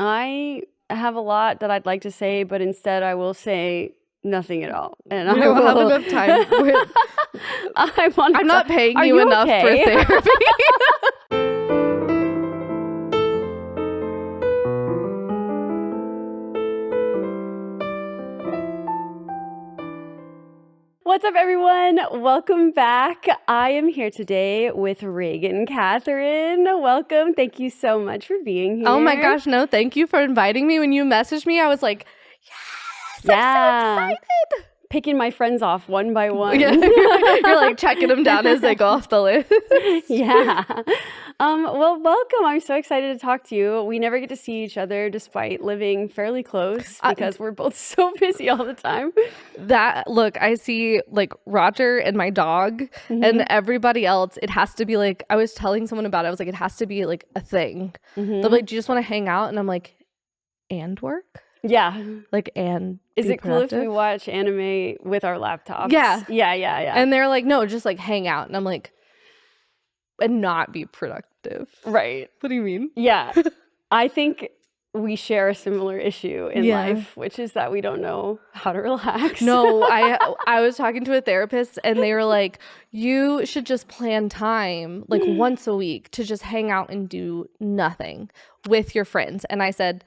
I have a lot that I'd like to say, but instead I will say nothing at all. And We don't have enough time. I'm not paying you enough for therapy. What's up, everyone? Welcome back. I am here today with Reagan Kathryn. Welcome. Thank you so much for being here. Oh my gosh, no, thank you for inviting me. When you messaged me, I was like, yes, I'm so excited. Picking my friends off one by one. Yeah. You're like checking them down as they go off the list. Yeah. Well, welcome. I'm so excited to talk to you. We never get to see each other despite living fairly close because we're both so busy all the time. Look, I see like Roger and my dog and everybody else. It has to be like, I was telling someone about it. I was like, it has to be like a thing. They're like, do you just want to hang out? And I'm like, and work? Yeah. Like, and is it cool if we watch anime with our laptops? Yeah. Yeah. And they're like, no, just like hang out. And I'm like, and not be productive. Right. What do you mean? Yeah. I think we share a similar issue in life, which is that we don't know how to relax. No, I was talking to a therapist and they were like, you should just plan time like once a week to just hang out and do nothing with your friends. And I said,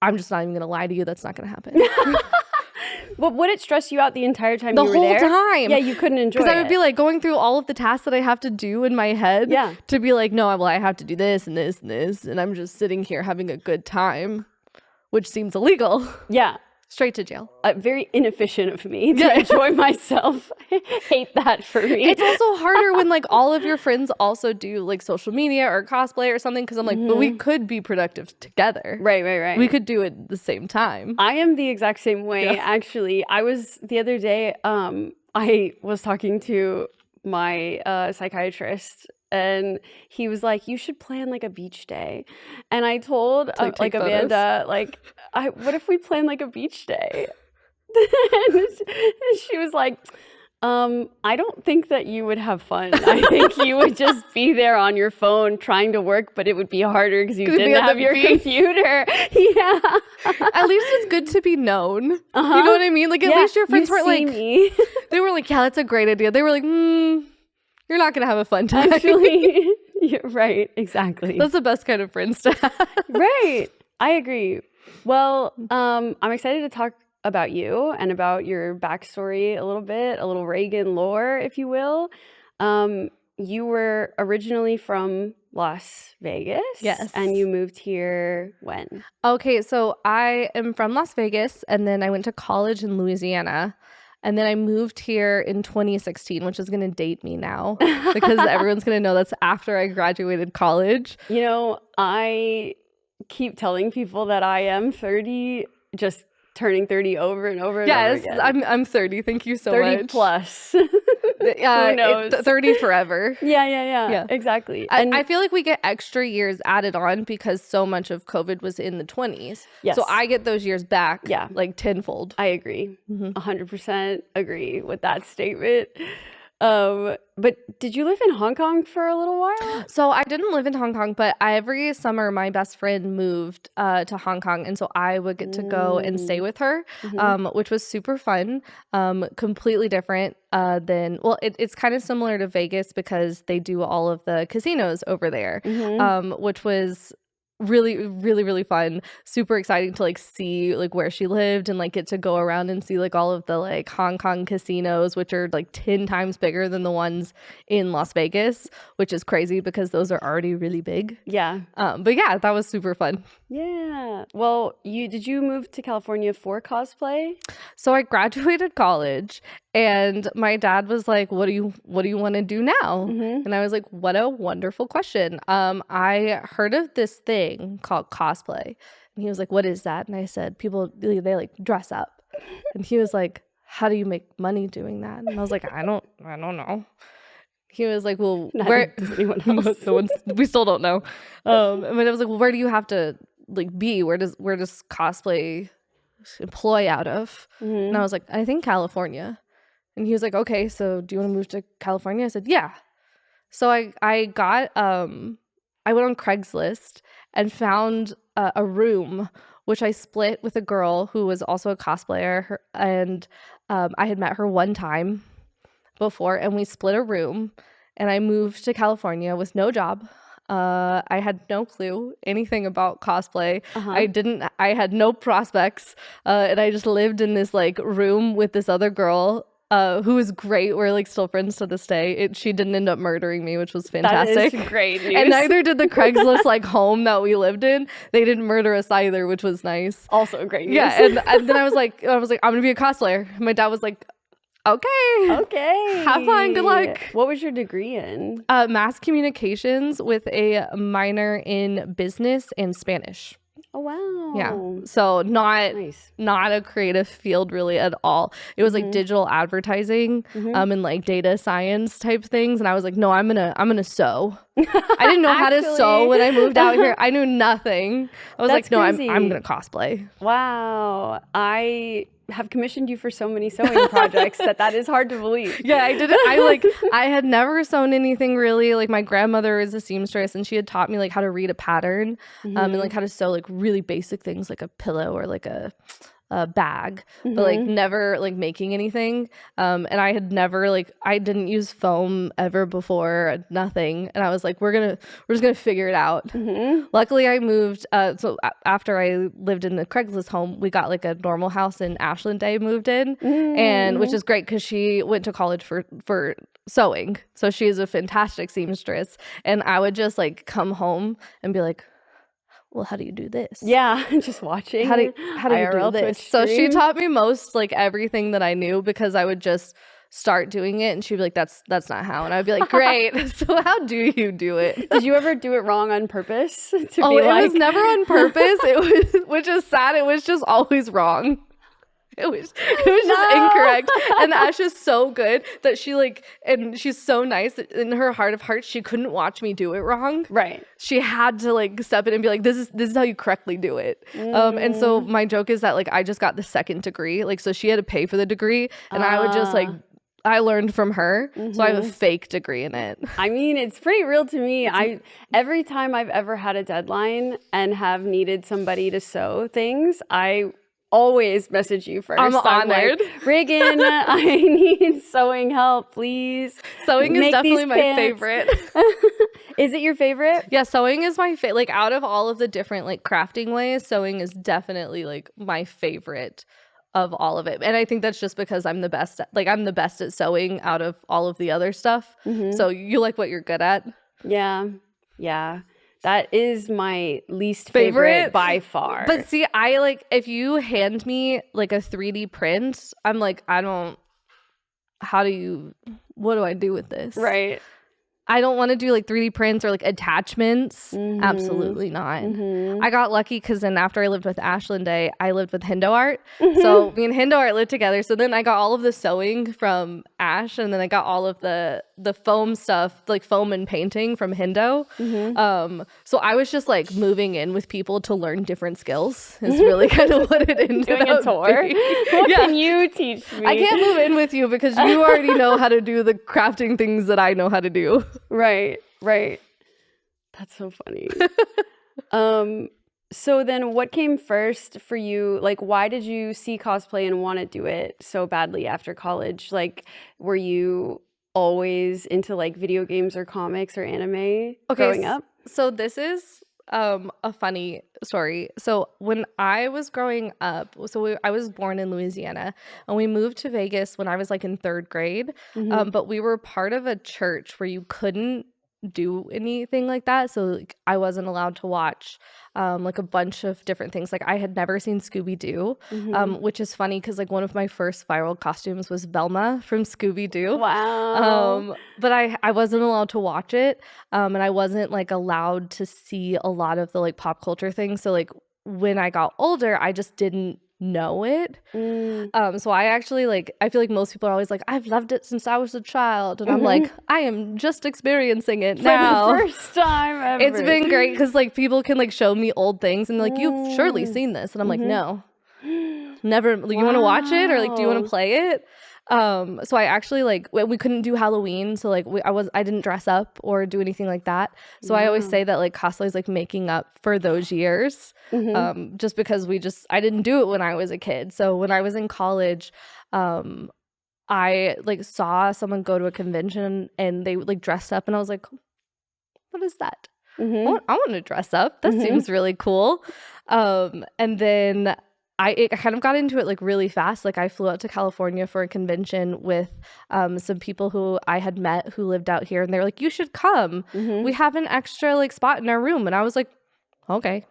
I'm just not even going to lie to you. That's not going to happen. But would it stress you out the entire time you were there? The whole time. Yeah, you couldn't enjoy it. Because I would be like going through all of the tasks that I have to do in my head to be like, no, well, I have to do this and this and this. And I'm just sitting here having a good time, which seems illegal. Yeah. Straight to jail. Very inefficient of me to enjoy myself. I hate that for me. It's also harder when like all of your friends also do like social media or cosplay or something, because I'm like, but we could be productive together. Right. We could do it at the same time. I am the exact same way, actually. I was, the other day, I was talking to my psychiatrist, and he was like, you should plan like a beach day. And I told like Amanda, like, what if we plan like a beach day? And she was like, I don't think that you would have fun. I think you would just be there on your phone trying to work, but it would be harder because you didn't have your computer. Yeah. At least it's good to be known. You know what I mean? Like, at least your friends weren't like, they were like, yeah, that's a great idea. They were like, you're not going to have a fun time. Actually, you're right. Exactly. That's the best kind of friends to have. Right. I agree. Well, I'm excited to talk about you and about your backstory a little Reagan lore, if you will. You were originally from Las Vegas. Yes. And you moved here when? Okay, so I am from Las Vegas, and then I went to college in Louisiana. And then I moved here in 2016, which is going to date me now because everyone's going to know that's after I graduated college. You know, I keep telling people that I am 30, just turning 30 over and over and over again. I'm 30. Thank you so 30 much. plus. Who knows? 30 forever. Yeah. Exactly. And I feel like we get extra years added on because so much of COVID was in the 20s. Yes. So I get those years back like tenfold. I agree. 100% agree with that statement. But did you live in Hong Kong for a little while? So I didn't live in Hong Kong, but every summer my best friend moved to Hong Kong, and so I would get to go and stay with her, which was super fun. Completely different than, well, it's kind of similar to Vegas because they do all of the casinos over there, which was really fun. Super exciting to like see like where she lived and like get to go around and see like all of the like Hong Kong casinos, which are like 10 times bigger than the ones in Las Vegas, which is crazy because those are already really big. Yeah. But yeah, that was super fun. Yeah. Well, did you move to California for cosplay? So I graduated college and my dad was like, what do you want to do now? And I was like, what a wonderful question. I heard of this thing called cosplay. And he was like, what is that? And I said, people, they like dress up. And he was like, how do you make money doing that? And I was like, I don't know. He was like, well, where does anyone else? We still don't know. And I was like, well, where do you have to like be? Where does cosplay employ out of? And I was like, I think California. And he was like, okay, so do you want to move to California? I said, yeah. So I got I went on Craigslist and found a room, which I split with a girl who was also a cosplayer, and I had met her one time before, and we split a room, and I moved to California with no job. I had no clue anything about cosplay. I had no prospects, and I just lived in this like room with this other girl who was great. We're like still friends to this day. She didn't end up murdering me, which was fantastic. That is great news. And neither did the Craigslist like home that we lived in. They didn't murder us either, which was nice. Also great news. Yeah, and then I was like, I'm gonna be a cosplayer. My dad was like, okay, have fun, good luck. What was your degree in? Mass communications with a minor in business and Spanish. Oh wow. Yeah. So not a creative field really at all. It was like digital advertising and like data science type things. And I was like, no, I'm gonna sew. I didn't know how to sew when I moved out here. I knew nothing. I was like, no, I'm gonna cosplay. Wow. I have commissioned you for so many sewing projects that is hard to believe. Yeah, I didn't. I had never sewn anything really. Like my grandmother is a seamstress, and she had taught me like how to read a pattern, and like how to sew like really basic things like a pillow or like a bag, but like never like making anything. And I had never I didn't use foam ever before, nothing. And I was like, we're just gonna figure it out. Luckily I moved, so after I lived in the Craigslist home, we got like a normal house in Ashland Day, moved in, and which is great because she went to college for sewing. So she is a fantastic seamstress. And I would just like come home and be like, well, how do you do this? Yeah, just watching. How do you do this? So she taught me most like everything that I knew, because I would just start doing it and she'd be like, that's not how. And I'd be like, great. So how do you do it? Did you ever do it wrong on purpose? It was never on purpose. It was, which is sad. It was just always wrong. It was just incorrect. And Ash is so good that she and she's so nice that in her heart of hearts, she couldn't watch me do it wrong. Right. She had to like step in and be like, this is how you correctly do it. And so my joke is that like I just got the second degree. Like, so she had to pay for the degree, and I would just like, I learned from her. So I have a fake degree in it. I mean, it's pretty real to me. Every time I've ever had a deadline and have needed somebody to sew things, I always message you first. I'm honored. Like, Reagan, I need sewing help, please. Sewing is definitely my favorite. Is it your favorite? Yeah, sewing is my favorite. Like out of all of the different like crafting ways, sewing is definitely like my favorite of all of it. And I think that's just because I'm the best at sewing out of all of the other stuff. So you like what you're good at. Yeah. That is my least favorite by far. But see, I like, if you hand me like a 3D print, I'm like, what do I do with this? Right. I don't want to do like 3D prints or like attachments. Absolutely not. I got lucky because then after I lived with Ashland Day, I lived with Hindo Art. So me and Hindo Art lived together. So then I got all of the sewing from Ash, and then I got all of the foam stuff, like foam and painting from Hindo. So I was just like moving in with people to learn different skills is really kind of what it ended Doing up a tour. being. What can you teach me? I can't move in with you because you already know how to do the crafting things that I know how to do. Right. That's so funny. So then what came first for you? Like, why did you see cosplay and want to do it so badly after college? Like, were you always into like video games or comics or anime growing up? So this is a funny story. So when I was growing up, I was born in Louisiana, and we moved to Vegas when I was like in 3rd grade. But we were part of a church where you couldn't do anything like that. So like, I wasn't allowed to watch like a bunch of different things. Like I had never seen Scooby-Doo, which is funny because like one of my first viral costumes was Velma from Scooby-Doo. Wow. But I wasn't allowed to watch it, and I wasn't like allowed to see a lot of the like pop culture things. So like when I got older, I just didn't know it. So I actually I feel like most people are always like, I've loved it since I was a child, and I'm like, I am just experiencing it now for the first time ever. It's been great because like people can like show me old things and like, you've surely seen this, and I'm like, no, never. You want to watch it, or like, do you want to play it? So I actually like we couldn't do Halloween, so like I didn't dress up or do anything like that. So I always Wow. say that like cosplay is like making up for those years. Just because I didn't do it when I was a kid. So when I was in college, I like saw someone go to a convention and they like dressed up, and I was like, what is that? Mhm. I want to dress up. That seems really cool. And then I kind of got into it like really fast. Like I flew out to California for a convention with some people who I had met who lived out here, and they were like, you should come. We have an extra like spot in our room. And I was like, okay,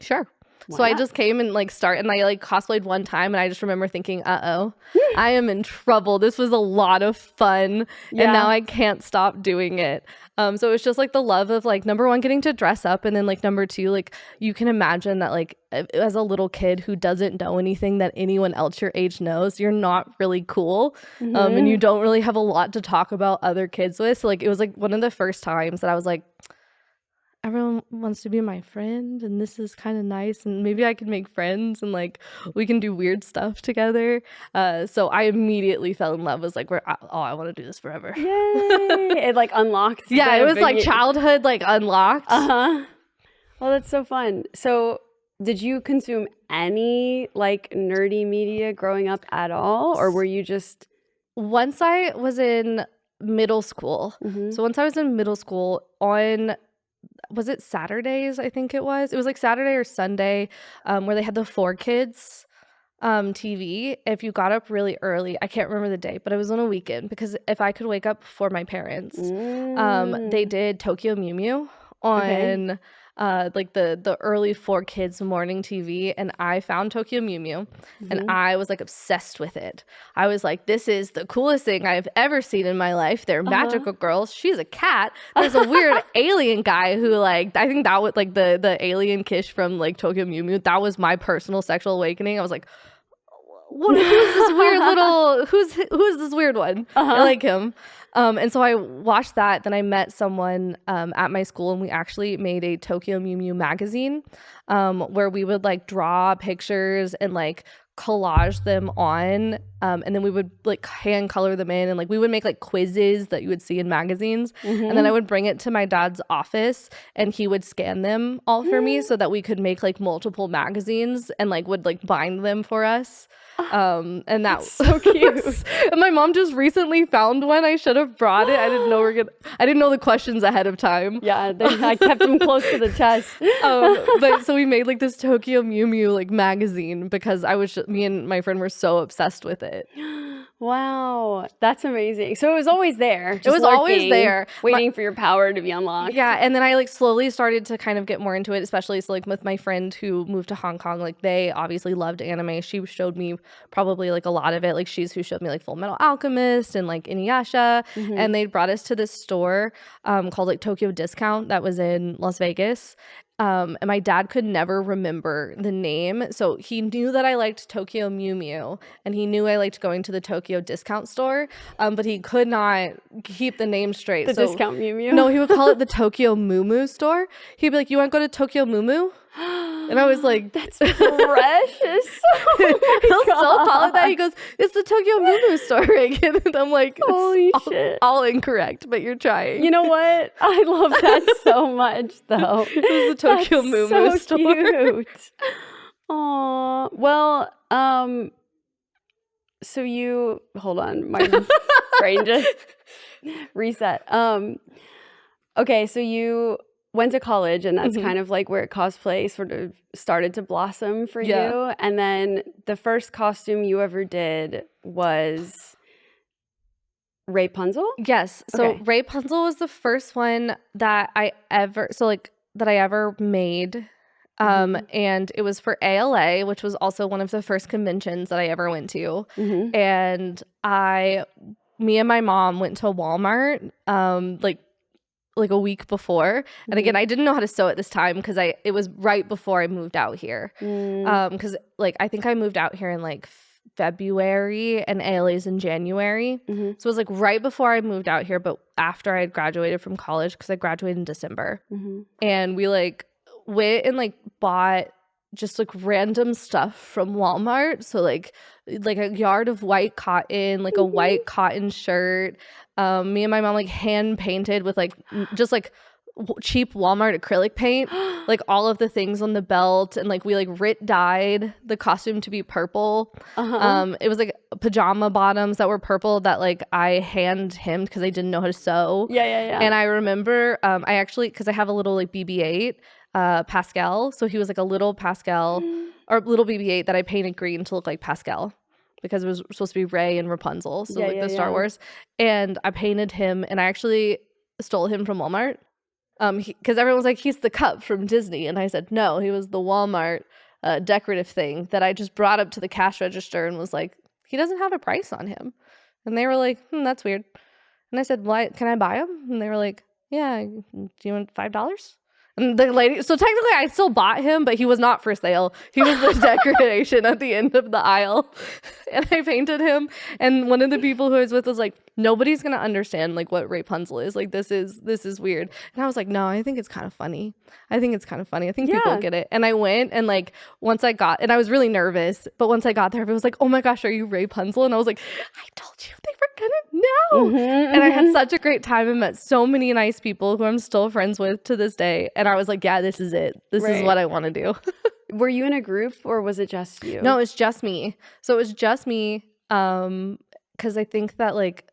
sure. So I Wow. just came and like and I like cosplayed one time, and I just remember thinking, uh-oh, I am in trouble. This was a lot of fun, and now I can't stop doing it. So it's just like the love of like number one, getting to dress up, and then like number two, like you can imagine that like as a little kid who doesn't know anything that anyone else your age knows, you're not really cool, and you don't really have a lot to talk about other kids with. So like it was like one of the first times that I was like, everyone wants to be my friend, and this is kind of nice, and maybe I can make friends, and like we can do weird stuff together. So I immediately fell in love. Was like, I want to do this forever. Yay! It like unlocked. Yeah, it was like childhood like unlocked. Well, that's so fun. So did you consume any like nerdy media growing up at all, or were you just Once I was in middle school. So once I was in middle school, on was it Saturdays? I think it was. It was like Saturday or Sunday, where they had the 4Kids TV. If you got up really early, I can't remember the day, but it was on a weekend, because if I could wake up before my parents, they did Tokyo Mew Mew on like the early 4Kids morning TV, and I found Tokyo Mew Mew, and I was like obsessed with it. I was like, this is the coolest thing I've ever seen in my life. They're magical girls. She's a cat. There's a weird alien guy who like, I think that was like the alien Kish from like Tokyo Mew Mew. That was my personal sexual awakening. I was like, who's this weird little who's this weird one? I like him. And so I watched that. Then I met someone at my school, and we actually made a Tokyo Mew Mew magazine, where we would like draw pictures and like collage them on, and then we would like hand color them in, and like we would make like quizzes that you would see in magazines, and then I would bring it to my dad's office, and he would scan them all for me so that we could make like multiple magazines, and like would like bind them for us. And that's so cute. And my mom just recently found one. I should have brought it. I didn't know the questions ahead of time. Yeah, I kept them close to the chest. But so we made like this Tokyo Mew Mew like magazine, because me and my friend were so obsessed with it. Wow, that's amazing. So it was always there. It was always there, waiting for your power to be unlocked. Yeah, and then I like slowly started to kind of get more into it, especially so like with my friend who moved to Hong Kong. Like they obviously loved anime. She showed me probably like a lot of it. Like she's who showed me like Full Metal Alchemist and like Inuyasha, and they brought us to this store called like Tokyo Discount that was in Las Vegas. And my dad could never remember the name. So he knew that I liked Tokyo Mew Mew, and he knew I liked going to the Tokyo Discount store, but he could not keep the name straight. The Discount Mew Mew? No, he would call it the Tokyo Moo Moo store. He'd be like, you want to go to Tokyo Moo Moo? And I was like, that's precious. Oh he'll still call it that. He goes, it's the Tokyo Moo Moo store, Reagan. And I'm like, holy shit. All incorrect, but you're trying. You know what? I love that so much, though. It was the Tokyo Moo Moo store. Cute. Aw. Well, so you hold on, my brain just reset. Okay, so you went to college, and that's kind of like where cosplay sort of started to blossom for you. And then the first costume you ever did was Rapunzel? Yes. So Rapunzel was the first one that I ever made. And it was for ALA, which was also one of the first conventions that I ever went to. And me and my mom went to Walmart, like a week before. And again, I didn't know how to sew at this time, because it was right before I moved out here. Because like I think I moved out here in like February, and ALA's in January. So it was like right before I moved out here, but after I had graduated from college, because I graduated in December. And we like went and like bought just like random stuff from Walmart. So like a yard of white cotton, like a white cotton shirt. Me and my mom like hand painted with like just like cheap Walmart acrylic paint, like all of the things on the belt, and like we like dyed the costume to be purple. It was like pajama bottoms that were purple that like I hand hemmed because I didn't know how to sew. Yeah. And I remember I actually, because I have a little like BB-8 Pascal, so he was like a little Pascal or little BB-8 that I painted green to look like Pascal because it was supposed to be Rey and Rapunzel, so like the Star Wars. And I painted him, and I actually stole him from Walmart. Because everyone was like, he's the cup from Disney. And I said, no, he was the Walmart decorative thing that I just brought up to the cash register and was like, he doesn't have a price on him. And they were like, that's weird. And I said, why? Can I buy him? And they were like, yeah, do you want $5? And the lady, so technically I still bought him, but he was not for sale. He was the decoration at the end of the aisle. And I painted him. And one of the people who I was with was like, nobody's going to understand like what Rapunzel is. Like, this is weird. And I was like, no, I think it's kind of funny. I think people get it. And I went, and like once I got, and I was really nervous, but once I got there, everyone was like, oh my gosh, are you Rapunzel? And I was like, I told you they were gonna know. And I had such a great time and met so many nice people who I'm still friends with to this day. And I was like, yeah, this is it. This is what I want to do. Were you in a group, or was it just you? No, it's just me. So it was just me. Because I think that like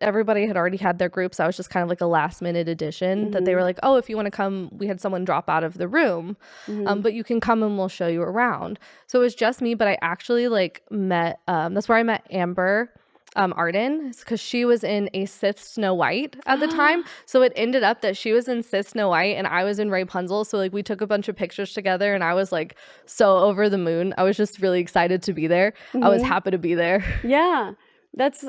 everybody had already had their groups. I was just kind of like a last minute addition that they were like, oh, if you want to come, we had someone drop out of the room, but you can come and we'll show you around. So it was just me, but I actually like met, that's where I met Amber Arden, because she was in a Sith Snow White at the time. So it ended up that she was in Sith Snow White and I was in Rapunzel. So like we took a bunch of pictures together, and I was like so over the moon. I was just really excited to be there. I was happy to be there. Yeah, that's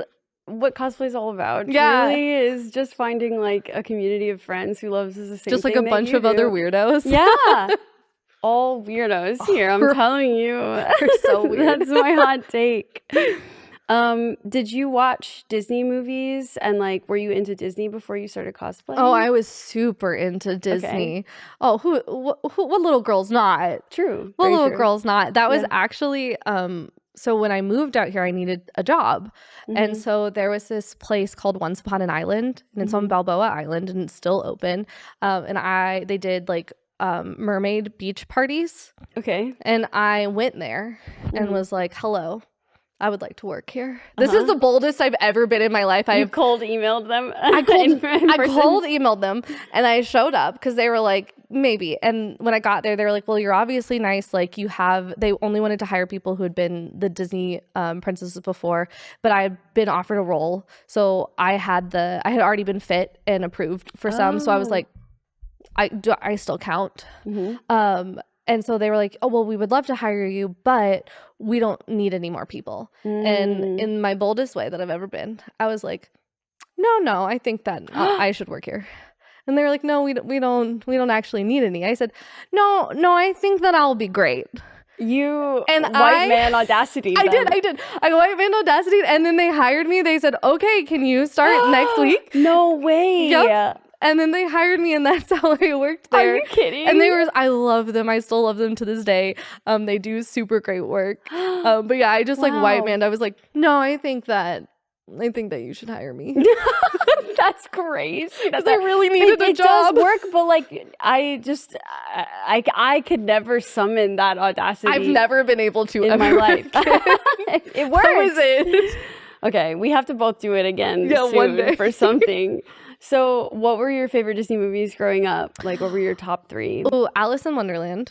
what cosplay is all about. Yeah, really is just finding like a community of friends who loves the same just like thing a bunch of other weirdos. Yeah. All weirdos here, I'm telling you. They're so weird. That's my hot take. Did you watch Disney movies, and like were you into Disney before you started cosplaying? Oh, I was super into Disney. Okay. Oh, what little girl's not? True. What little girl's not? That was actually so when I moved out here, I needed a job. And so there was this place called Once Upon an Island, and it's on Balboa Island, and it's still open. And they did like mermaid beach parties. Okay. And I went there and was like, hello, I would like to work here. This is the boldest I've ever been in my life. You cold emailed them? I cold emailed them, and I showed up because they were like, maybe. And when I got there, they were like, well, you're obviously nice. Like they only wanted to hire people who had been the Disney princesses before, but I had been offered a role. So I had already been fit and approved for some. So I was like, I still count. And so they were like, oh, well, we would love to hire you, but we don't need any more people. And in my boldest way that I've ever been, I was like, no, I think that I should work here. And they were like, no, we don't actually need any. I said, no, I think that I'll be great. You and white man audacity. I did. I white man audacity. And then they hired me. They said, okay, can you start next week? No way. Yep. And then they hired me, and that's how I worked there. Are you kidding? And I love them. I still love them to this day. They do super great work. But yeah, I just like white man. I was like, no, I think that you should hire me. That's crazy. Because I really needed a job. It does work, but like I could never summon that audacity. I've never been able to in my life. It works. That was it. Okay, we have to both do it again soon one day for something. So what were your favorite Disney movies growing up? Like, what were your top 3? Oh, Alice in Wonderland,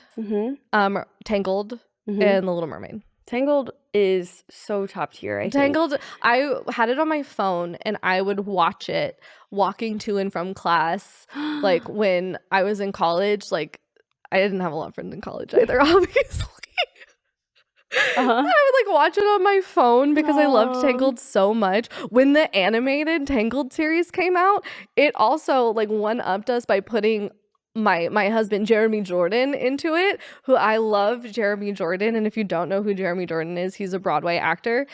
Tangled, and The Little Mermaid. Tangled is so top tier, I think. Tangled, I had it on my phone, and I would watch it walking to and from class. Like, when I was in college, like, I didn't have a lot of friends in college either, obviously. I would like watch it on my phone because I loved Tangled so much. When the animated Tangled series came out, it also like one-upped us by putting my husband Jeremy Jordan into it, who I love Jeremy Jordan. And if you don't know who Jeremy Jordan is, he's a Broadway actor.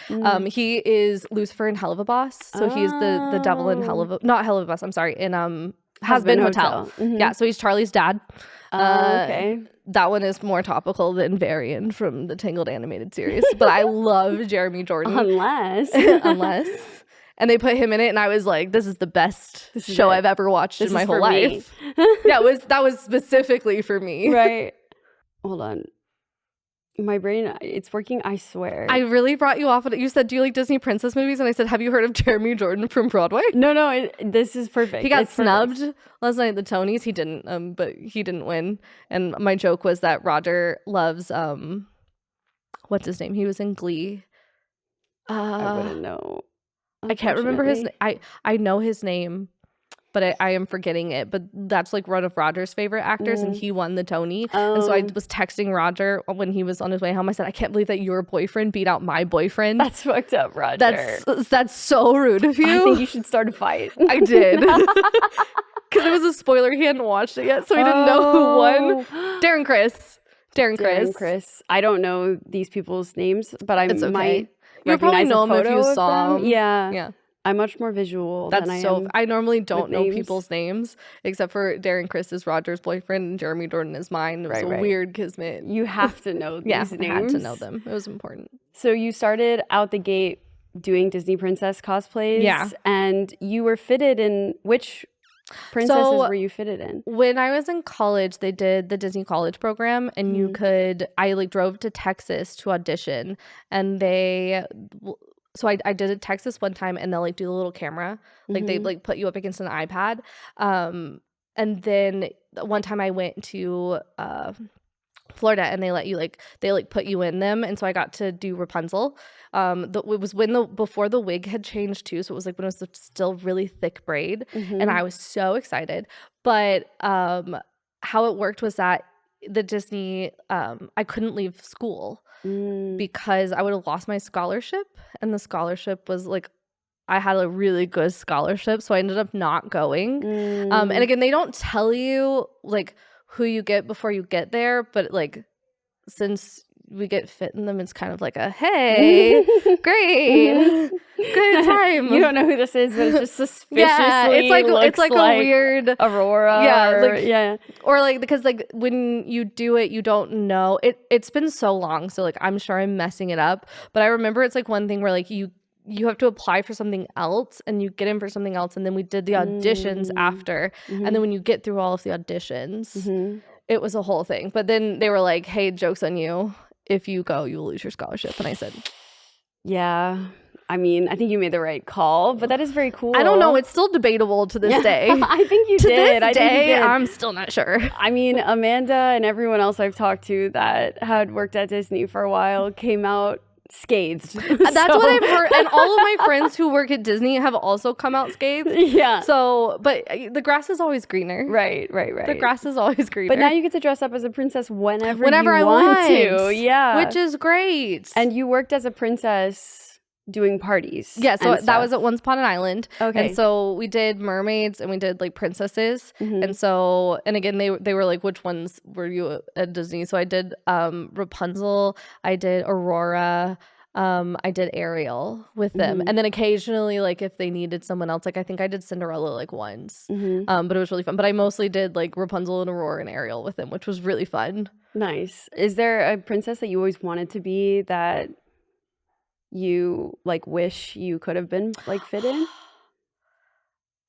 He is Lucifer in Hell of a Boss. So he's the devil in not Hell of a Boss, I'm sorry, in Has Been Hotel. Yeah, so he's Charlie's dad. Okay. That one is more topical than Varian from the Tangled animated series. But I love Jeremy Jordan. Unless. And they put him in it, and I was like, this is the best show I've ever watched in my whole life. Yeah, that was specifically for me. Right. Hold on. My brain, it's working, I swear. I really brought you off of it. You said, do you like Disney princess movies? And I said, have you heard of Jeremy Jordan from Broadway? No, this is perfect. He got snubbed last night at the Tonys. He didn't, but he didn't win. And my joke was that Roger loves, what's his name? He was in Glee. I wouldn't know. I can't remember his name. I know his name, but I am forgetting it. But that's like one of Roger's favorite actors, and he won the Tony. And so I was texting Roger when he was on his way home. I said, I can't believe that your boyfriend beat out my boyfriend. That's fucked up, Roger. That's so rude of you. I think you should start a fight. I did. Because it was a spoiler. He hadn't watched it yet, so he didn't know who won. Darren Criss. I don't know these people's names, but I might you probably know them if you saw them. Yeah. I'm much more visual than I am. I normally don't know people's names, except for Darren Criss is Roger's boyfriend and Jeremy Jordan is mine. It was a weird kismet. You have to know these names. I had to know them. It was important. So you started out the gate doing Disney princess cosplays. Yeah. And you were fitted in which princesses were you fitted in? When I was in college, they did the Disney college program, and I like drove to Texas to audition, and so I did it Texas one time, and they'll like do the little camera, like they like put you up against an iPad. And then one time I went to Florida, and they let you they put you in them, and so I got to do Rapunzel. It was before the wig had changed too, so it was like when it was still really thick braid, and I was so excited. But how it worked was that the Disney I couldn't leave school because I would have lost my scholarship, and the scholarship was like I had a really good scholarship, so I ended up not going. And again, they don't tell you like who you get before you get there, but like since we get fit in them, it's kind of like a hey, great, good time. You don't know who this is, but it's just suspiciously it's like a weird Aurora. Or like because like when you do it, you don't know it. It's been so long, so like I'm sure I'm messing it up. But I remember it's like one thing where like you have to apply for something else, and you get in for something else, and then we did the auditions after, and then when you get through all of the auditions, it was a whole thing. But then they were like, hey, joke's on you. If you go, you will lose your scholarship. And I said, yeah. I mean, I think you made the right call, but that is very cool. I don't know. It's still debatable to this day. I think you did. To this day, I'm still not sure. I mean, Amanda and everyone else I've talked to that had worked at Disney for a while came out scathed. That's what I've heard, and all of my friends who work at Disney have also come out scathed. Yeah. So, but the grass is always greener. Right. The grass is always greener. But now you get to dress up as a princess whenever I want to. Yeah. Which is great. And you worked as a princess doing parties. Yeah, so that was at Once Upon an Island. Okay. And so we did mermaids and we did like princesses. And so, and again, they were like, which ones were you at Disney? So I did Rapunzel, I did Aurora, I did Ariel with them. And then occasionally, like if they needed someone else, like I think I did Cinderella like once. But it was really fun. But I mostly did like Rapunzel and Aurora and Ariel with them, which was really fun. Nice. Is there a princess that you always wanted to be that you like wish you could have been like fit in?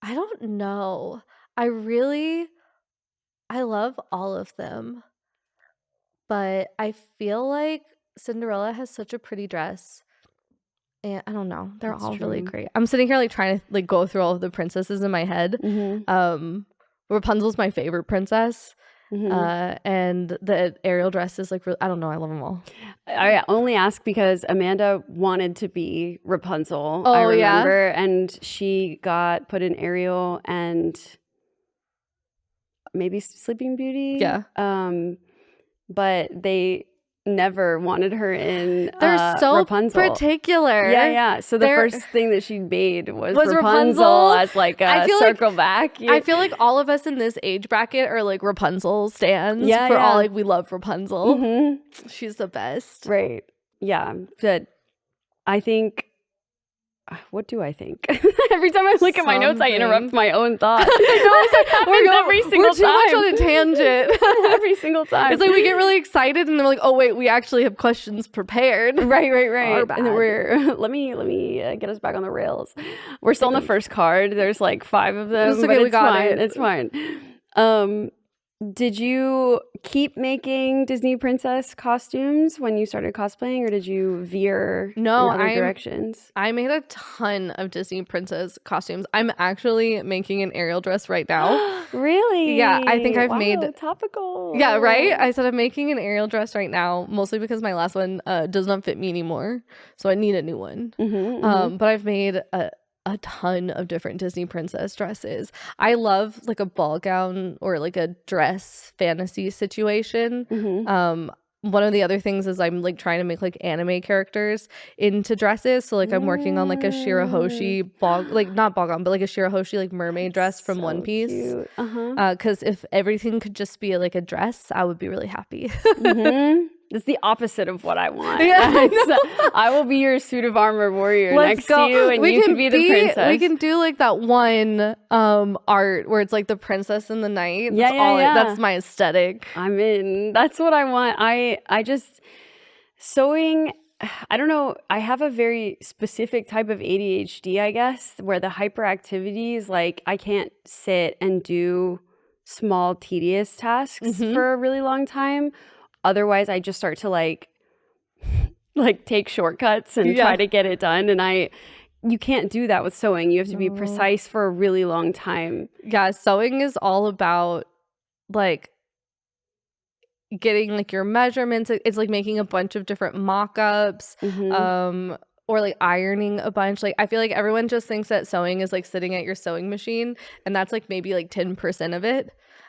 I don't know. I love all of them, but I feel like Cinderella has such a pretty dress, and I don't know, they're all really great. I'm sitting here like trying to like go through all of the princesses in my head. Rapunzel's my favorite princess. And the Ariel dress is like, I don't know, I love them all. I only ask because Amanda wanted to be Rapunzel, I remember, and she got put in Ariel and maybe Sleeping Beauty. Yeah. But they never wanted her in They're so Rapunzel. particular. Yeah. So the first thing that she made was Rapunzel as like a circle back. I feel like all of us in this age bracket are like Rapunzel stans. All like we love Rapunzel. She's the best. Right. Yeah. But I think what do I think? Every time I look at my notes, I interrupt Something. my own thoughts. We're every single too time. much on a tangent. Every single time. It's like we get really excited and then we're like, oh wait, we actually have questions prepared. Right. Our bad. And then let me get us back on the rails. We're still on the first card. There's like 5 of them. It's okay, but we it's got fine. it. It's fine. Did you keep making Disney princess costumes when you started cosplaying, or did you veer in other directions? I made a ton of Disney princess costumes. I'm actually making an Ariel dress right now. Really? Yeah, I think I've made topical. Yeah, right? I said I'm making an Ariel dress right now, mostly because my last one does not fit me anymore. So I need a new one. But I've made a ton of different Disney princess dresses. I love like a ball gown or like a dress fantasy situation. One of the other things is I'm like trying to make like anime characters into dresses. So like I'm working on like a Shirahoshi not ball gown, but like a Shirahoshi like mermaid dress from One Piece. Cute. Because if everything could just be like a dress, I would be really happy. It's the opposit of what I want. Yeah, I will be your suit of armor warrior next to you, and you can be the princess. We can do like that one art where it's like the princess in the night. That's my aesthetic. I'm in. That's what I want. I just sewing. I don't know. I have a very specific type of ADHD, I guess, where the hyperactivity is like I can't sit and do small, tedious tasks for a really long time. Otherwise, I just start to like take shortcuts and try to get it done. And you can't do that with sewing. You have to be precise for a really long time. Yeah, sewing is all about like getting like your measurements. It's like making a bunch of different mock-ups, or like ironing a bunch. Like I feel like everyone just thinks that sewing is like sitting at your sewing machine, and that's like maybe like 10% of it.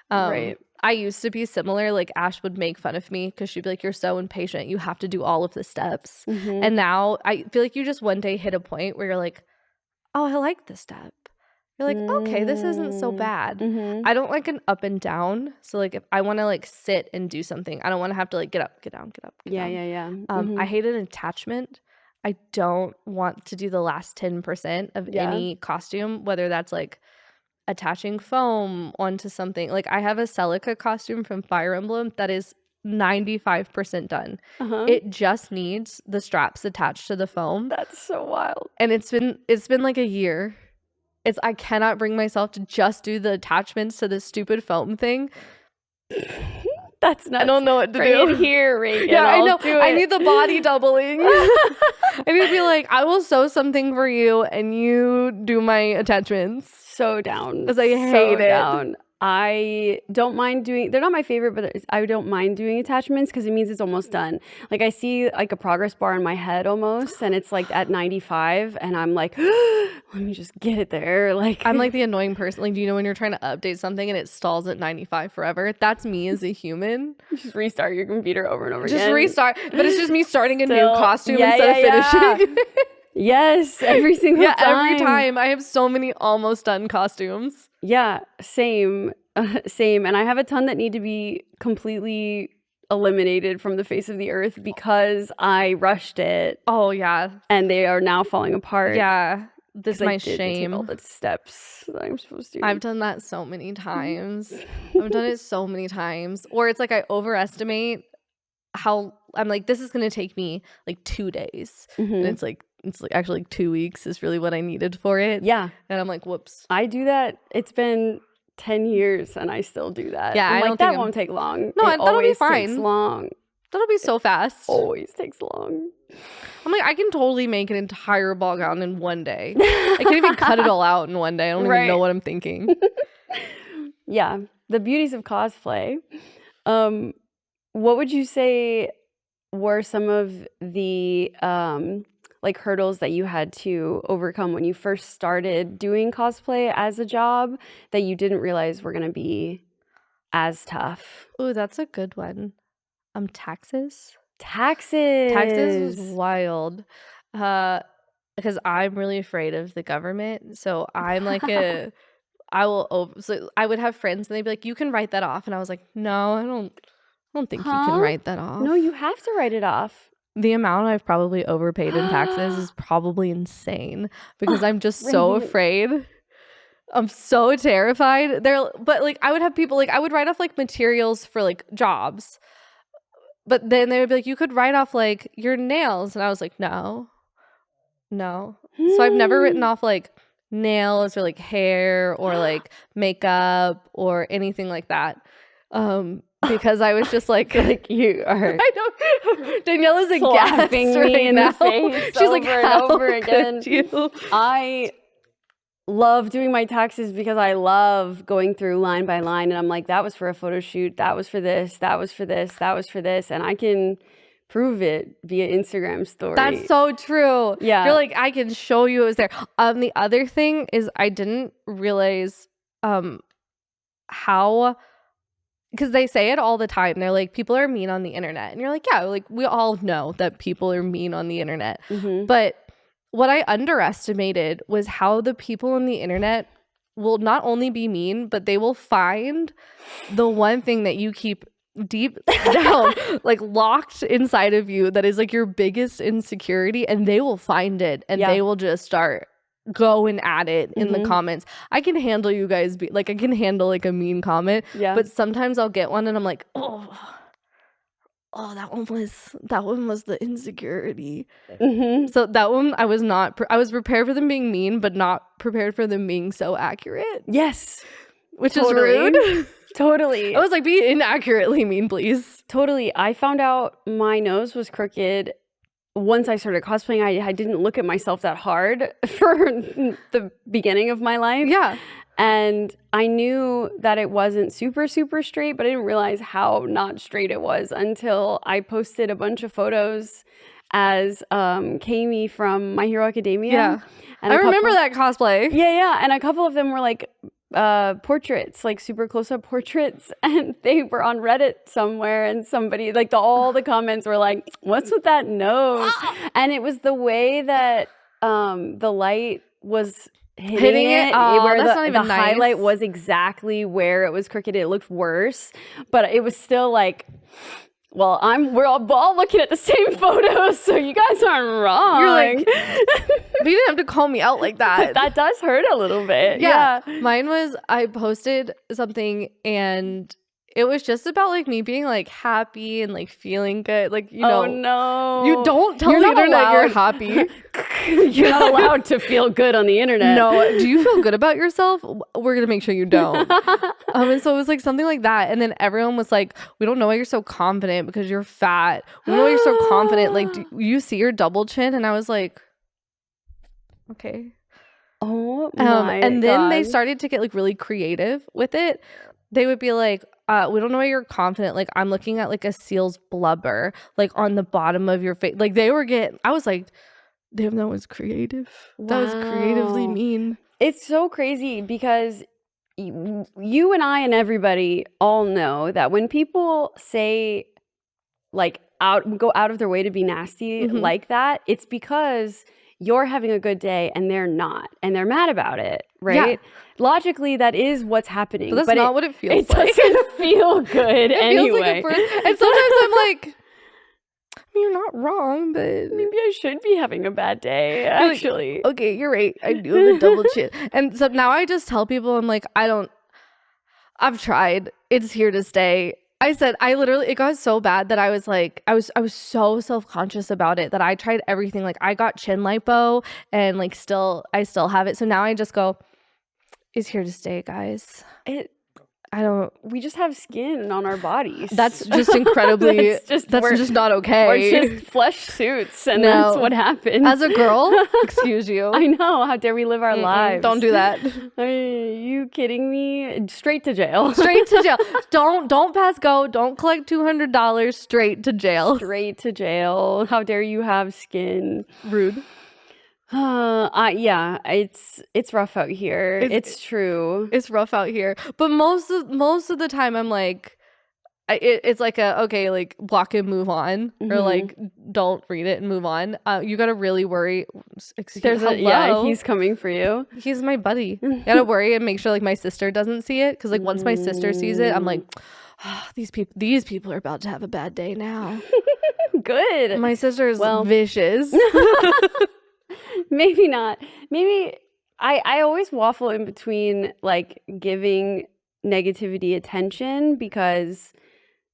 Right. I used to be similar. Like Ash would make fun of me because she'd be like, you're so impatient. You have to do all of the steps. And now I feel like you just one day hit a point where you're like, oh, I like this step. You're like, okay, this isn't so bad. I don't like an up and down. So like if I want to like sit and do something, I don't want to have to like get up, get down, get up, get down. I hate an attachment. I don't want to do the last 10% of any costume, whether that's like attaching foam onto something. Like I have a Celica costume from Fire Emblem that is 95% done. It just needs the straps attached to the foam. That's so wild. And it's been like a year. I cannot bring myself to just do the attachments to this stupid foam thing. That's nuts. I don't know what to Bring do. it here, Reagan. Yeah, I know. Do I it. need the body doubling. I need to be like, I will sew something for you and you do my attachments. So down. Because I hate it. Down. I don't mind doing, they're not my favorite, but I don't mind doing attachments because it means it's almost done. Like I see like a progress bar in my head almost, and it's like at 95 and I'm like, let me just get it there. Like I'm like the annoying person. Like, do you know when you're trying to update something and it stalls at 95 forever? That's me as a human. Just restart your computer over and over again. Just restart. But it's just me starting a new costume instead of finishing. Yes, every single time. Every time. I have so many almost done costumes. Yeah, same. And I have a ton that need to be completely eliminated from the face of the earth because I rushed it. Oh, yeah. And they are now falling apart. Yeah. This is my shame. shame. All the steps that I'm supposed to. I've done that so many times. I've done it so many times. Or it's like I overestimate how I'm like, this is going to take me like 2 days. And it's like actually 2 weeks is really what I needed for it. Yeah. And I'm like, whoops. I do that. It's been 10 years and I still do that. Yeah, I'm I like, don't that think won't take long. No, it that'll be fine. Takes long. That'll be so fast. Always takes long. I'm like, I can totally make an entire ball gown in one day. I can't even cut it all out in one day. I don't even know what I'm thinking. Yeah. The beauties of cosplay. What would you say were some of the like hurdles that you had to overcome when you first started doing cosplay as a job that you didn't realize were going to be as tough? Ooh, that's a good one. Taxes. Taxes Was wild. Because I'm really afraid of the government. So I'm like so I would have friends and they'd be like, you can write that off. And I was like, no, I don't think you can write that off. No, you have to write it off. The amount I've probably overpaid in taxes is probably insane because I'm just so afraid. I'm so terrified. But like I would have people like I would write off like materials for like jobs. But then they would be like, you could write off like your nails. And I was like, no. So I've never written off like nails or like hair or like makeup or anything like that. Because I was just like you are. I don't. Danielle is slapping me right in now. the face. She's like, and over again. You? I love doing my taxes because I love going through line by line, and I'm like, that was for a photo shoot. That was for this. That was for this. That was for this, and I can prove it via Instagram story. That's so true. Yeah, you're like, I can show you it was there. The other thing is I didn't realize how. Because they say it all the time. They're like, people are mean on the internet. And you're like, yeah, like we all know that people are mean on the internet. But what I underestimated was how the people on the internet will not only be mean, but they will find the one thing that you keep deep down, like locked inside of you that is like your biggest insecurity. And they will find it and they will just start going at it in the comments. I can handle you guys I can handle like a mean comment, but sometimes I'll get one and I'm like, oh that one was the insecurity. So that one I was not I was prepared for them being mean, but not prepared for them being so accurate. Yes, which is rude. Totally. I was like, be inaccurately mean, please. Totally. I found out my nose was crooked once I started cosplaying. I didn't look at myself that hard for the beginning of my life. Yeah. And I knew that it wasn't super, super straight, but I didn't realize how not straight it was until I posted a bunch of photos as Kami from My Hero Academia. Yeah. And I remember that cosplay. Yeah. And a couple of them were like portraits, like super close-up portraits, and they were on Reddit somewhere, and somebody like all the comments were like, what's with that nose? And it was the way that the light was hitting it, where the highlight was exactly where it was crooked. It looked worse, but it was still like, well, we're all looking at the same photos, so you guys aren't wrong. You're like, but you didn't have to call me out like that. But that does hurt a little bit. Yeah. Mine was, I posted something and it was just about like me being like happy and like feeling good. Like, you know. Oh no. You don't tell the internet you're happy. You're not allowed to feel good on the internet. No. Do you feel good about yourself? We're going to make sure you don't. And so it was like something like that. And then everyone was like, we don't know why you're so confident because you're fat. We don't know why you're so confident. Like, do you see your double chin? And I was like, okay. Oh my and then God. they started to get like really creative with it. They would be like, we don't know why you're confident. Like, I'm looking at like a seal's blubber, like on the bottom of your face. Like I was like, damn, that was creative. Wow. That was creatively mean. It's so crazy because you and I and everybody all know that when people say like go out of their way to be nasty like that, it's because you're having a good day and they're not, and they're mad about it, right? Yeah. Logically, that is what's happening. But that's not what it feels like. It doesn't feel good anyway. Feels like and sometimes I'm like, I mean, you're not wrong, but maybe I should be having a bad day, actually. Like, okay, you're right. I do have a double chin. And so now I just tell people, I'm like, I've tried. It's here to stay. I said, it got so bad that I was like, I was so self-conscious about it that I tried everything. Like, I got chin lipo and like I still have it. So now I just go, it's here to stay, guys. We just have skin on our bodies. That's just incredibly, that's just not okay. Or it's just flesh suits, and that's what happens. As a girl, excuse you. I know, how dare we live our lives. Don't do that. Are you kidding me? Straight to jail. Straight to jail. Don't pass go. Don't collect $200. Straight to jail. Straight to jail. How dare you have skin. Rude. Yeah, it's rough out here. It's true. It's rough out here. But most of the time I'm like, it's like okay, like block and move on, or like don't read it and move on. You gotta really worry. Yeah, he's coming for you. He's my buddy. You gotta worry and make sure like my sister doesn't see it, because like once my sister sees it, I'm like, oh, these people are about to have a bad day now. good. My sister's vicious. Maybe not. Maybe I always waffle in between like giving negativity attention because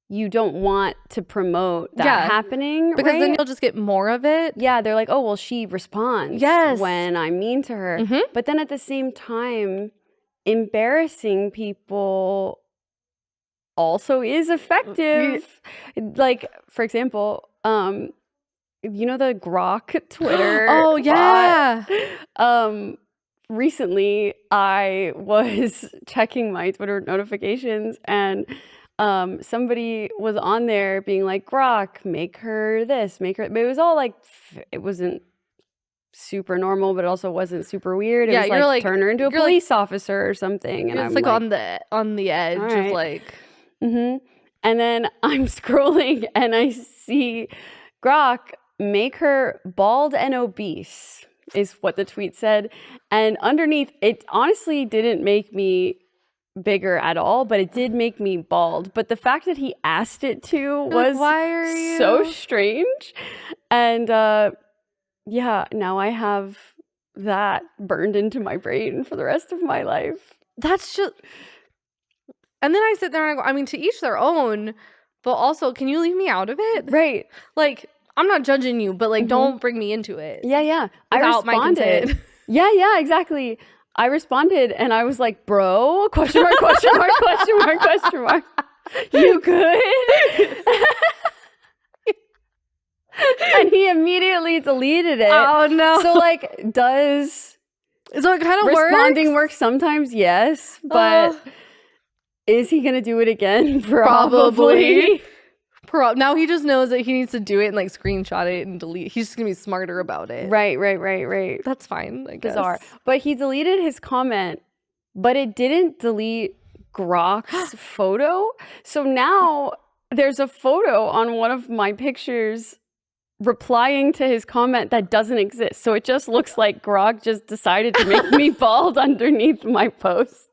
you don't want to promote that happening, because then right? you'll just get more of it. Yeah, they're like, oh, well, she responds when I'm mean to her. But then at the same time, embarrassing people also is effective. Like, for example, you know the Grok Twitter Oh yeah. bot? Recently I was checking my Twitter notifications and somebody was on there being like, Grok, make her this, make her, but it was all like, it wasn't super normal, but it also wasn't super weird. It was like, turn her into a police officer or something. And it's I'm like on the edge of like. And then I'm scrolling and I see Grok, make her bald and obese, is what the tweet said. And underneath, it honestly didn't make me bigger at all, but it did make me bald. But the fact that he asked it to was so strange. And yeah, now I have that burned into my brain for the rest of my life. That's just... And then I sit there and I go, I mean, to each their own, but also, can you leave me out of it? Right. Like, I'm not judging you, but like, don't bring me into it. Yeah. I Without my responded. consent. Yeah, exactly. I responded and I was like, bro, question mark, question mark, question mark, question mark. You good? And he immediately deleted it. Oh no. So like, so it kind of responding works sometimes, yes, but is he gonna do it again? Probably. Now he just knows that he needs to do it and like screenshot it and delete. He's just gonna be smarter about it. Right. That's fine, I guess. Bizarre. But he deleted his comment, but it didn't delete Grok's photo. So now there's a photo on one of my pictures replying to his comment that doesn't exist. So it just looks like Grok just decided to make me bald underneath my post.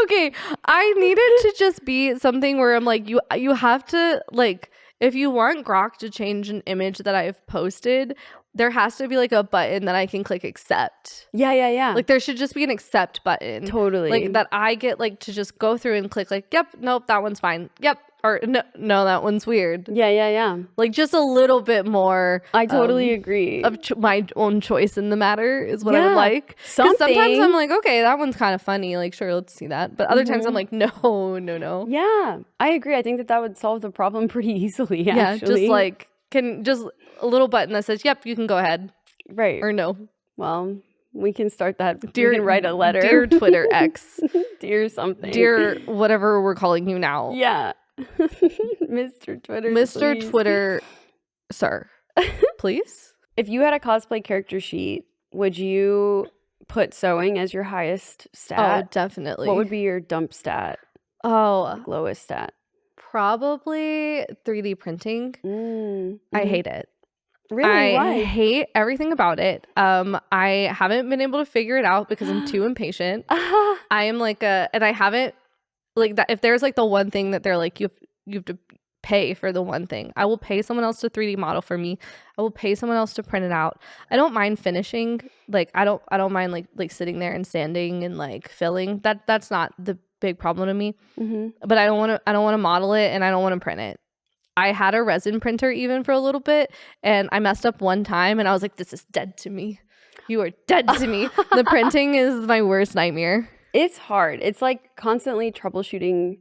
Okay, I need it to just be something where I'm like, you have to, like, if you want Grok to change an image that I've posted, there has to be like a button that I can click accept. Yeah. Like there should just be an accept button. Totally. Like that I get like to just go through and click like, yep, nope, that one's fine. Yep. Or no, that one's weird. Yeah. Like just a little bit more. I totally agree. Of my own choice in the matter is what I would like. Something. Sometimes I'm like, okay, that one's kind of funny. Like, sure, let's see that. But other times I'm like, no. Yeah, I agree. I think that would solve the problem pretty easily, actually. Just like, just a little button that says, yep, you can go ahead. Right. Or no. Well, we can start that. We can write a letter. Dear Twitter X. Dear something. Dear whatever we're calling you now. Yeah. Mr. Twitter. Mr. Please. Twitter, sir. Please? If you had a cosplay character sheet, would you put sewing as your highest stat? Oh, definitely. What would be your dump stat? Oh. Lowest stat? Probably 3D printing. I hate it. Really? Why? I hate everything about it. I haven't been able to figure it out because I'm too impatient. I am like and I haven't like that. If there's like the one thing that they're like, you have to pay for the one thing, I will pay someone else to 3D model for me. I will pay someone else to print it out. I don't mind finishing. Like I don't mind like sitting there and sanding and like filling. That's not the big problem to me. But I don't want to model it and I don't want to print it. I had a resin printer even for a little bit and I messed up one time and I was like, this is dead to me. You are dead to me. The printing is my worst nightmare. It's hard. It's like constantly troubleshooting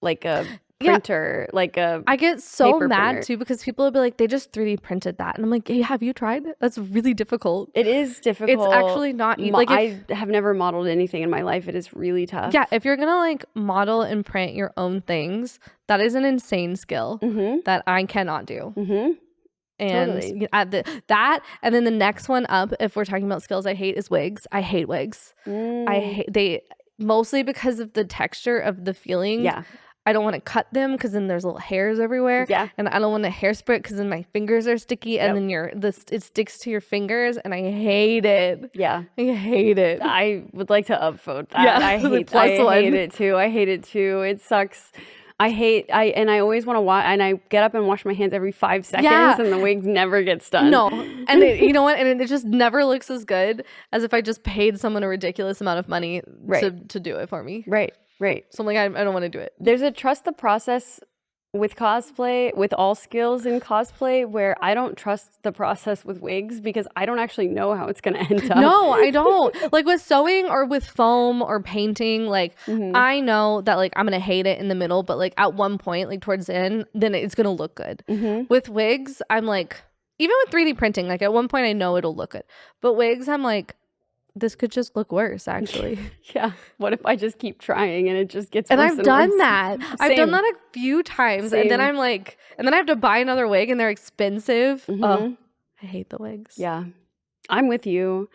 like a printer, like a I get so mad printer. too because people will be like, they just 3D printed that. And I'm like, hey, have you tried? That's really difficult. It is difficult. It's actually not like I have never modeled anything in my life. It is really tough. Yeah, if you're gonna like model and print your own things, that is an insane skill that I cannot do. And totally. That and then the next one up, if we're talking about skills I hate, is wigs. I hate wigs. I hate mostly because of the texture of the feeling. Yeah. I don't want to cut them because then there's little hairs everywhere. Yeah. And I don't want to hairspray it because then my fingers are sticky and then it sticks to your fingers and I hate it. Yeah. I hate it. I would like to upvote that. Yeah. I hate it too. It sucks. I always want to wash, and I get up and wash my hands every 5 seconds, and the wig never gets done. No, and you know what? And it just never looks as good as if I just paid someone a ridiculous amount of money to do it for me. Right. So I'm like, I don't want to do it. There's a trust the process with cosplay, with all skills in cosplay, where I don't trust the process with wigs because I don't actually know how it's going to end up. No, I don't. Like with sewing or with foam or painting, like I know that like I'm going to hate it in the middle, but like at one point, like towards the end, then it's going to look good. With wigs, I'm like, even with 3D printing, like at one point I know it'll look good. But wigs, I'm like, this could just look worse, actually. Yeah. What if I just keep trying and it just gets worse? And I've done that. I've done that a few times. And then I'm like, and then I have to buy another wig and they're expensive. I hate the wigs. Yeah. I'm with you.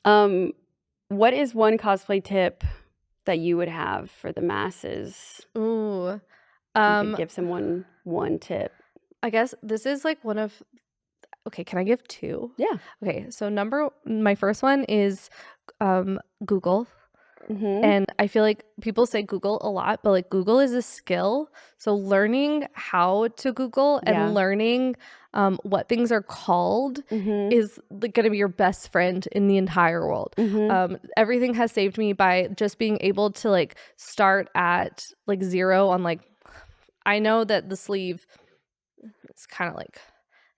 What is one cosplay tip that you would have for the masses? Ooh. You could give someone one tip. I guess this is like one of... Okay, can I give 2? Yeah. Okay, so my first one is Google. And I feel like people say Google a lot, but like Google is a skill. So learning how to Google and learning what things are called is like going to be your best friend in the entire world. Everything has saved me by just being able to like start at like 0 on like, I know that the sleeve, it's kind of like,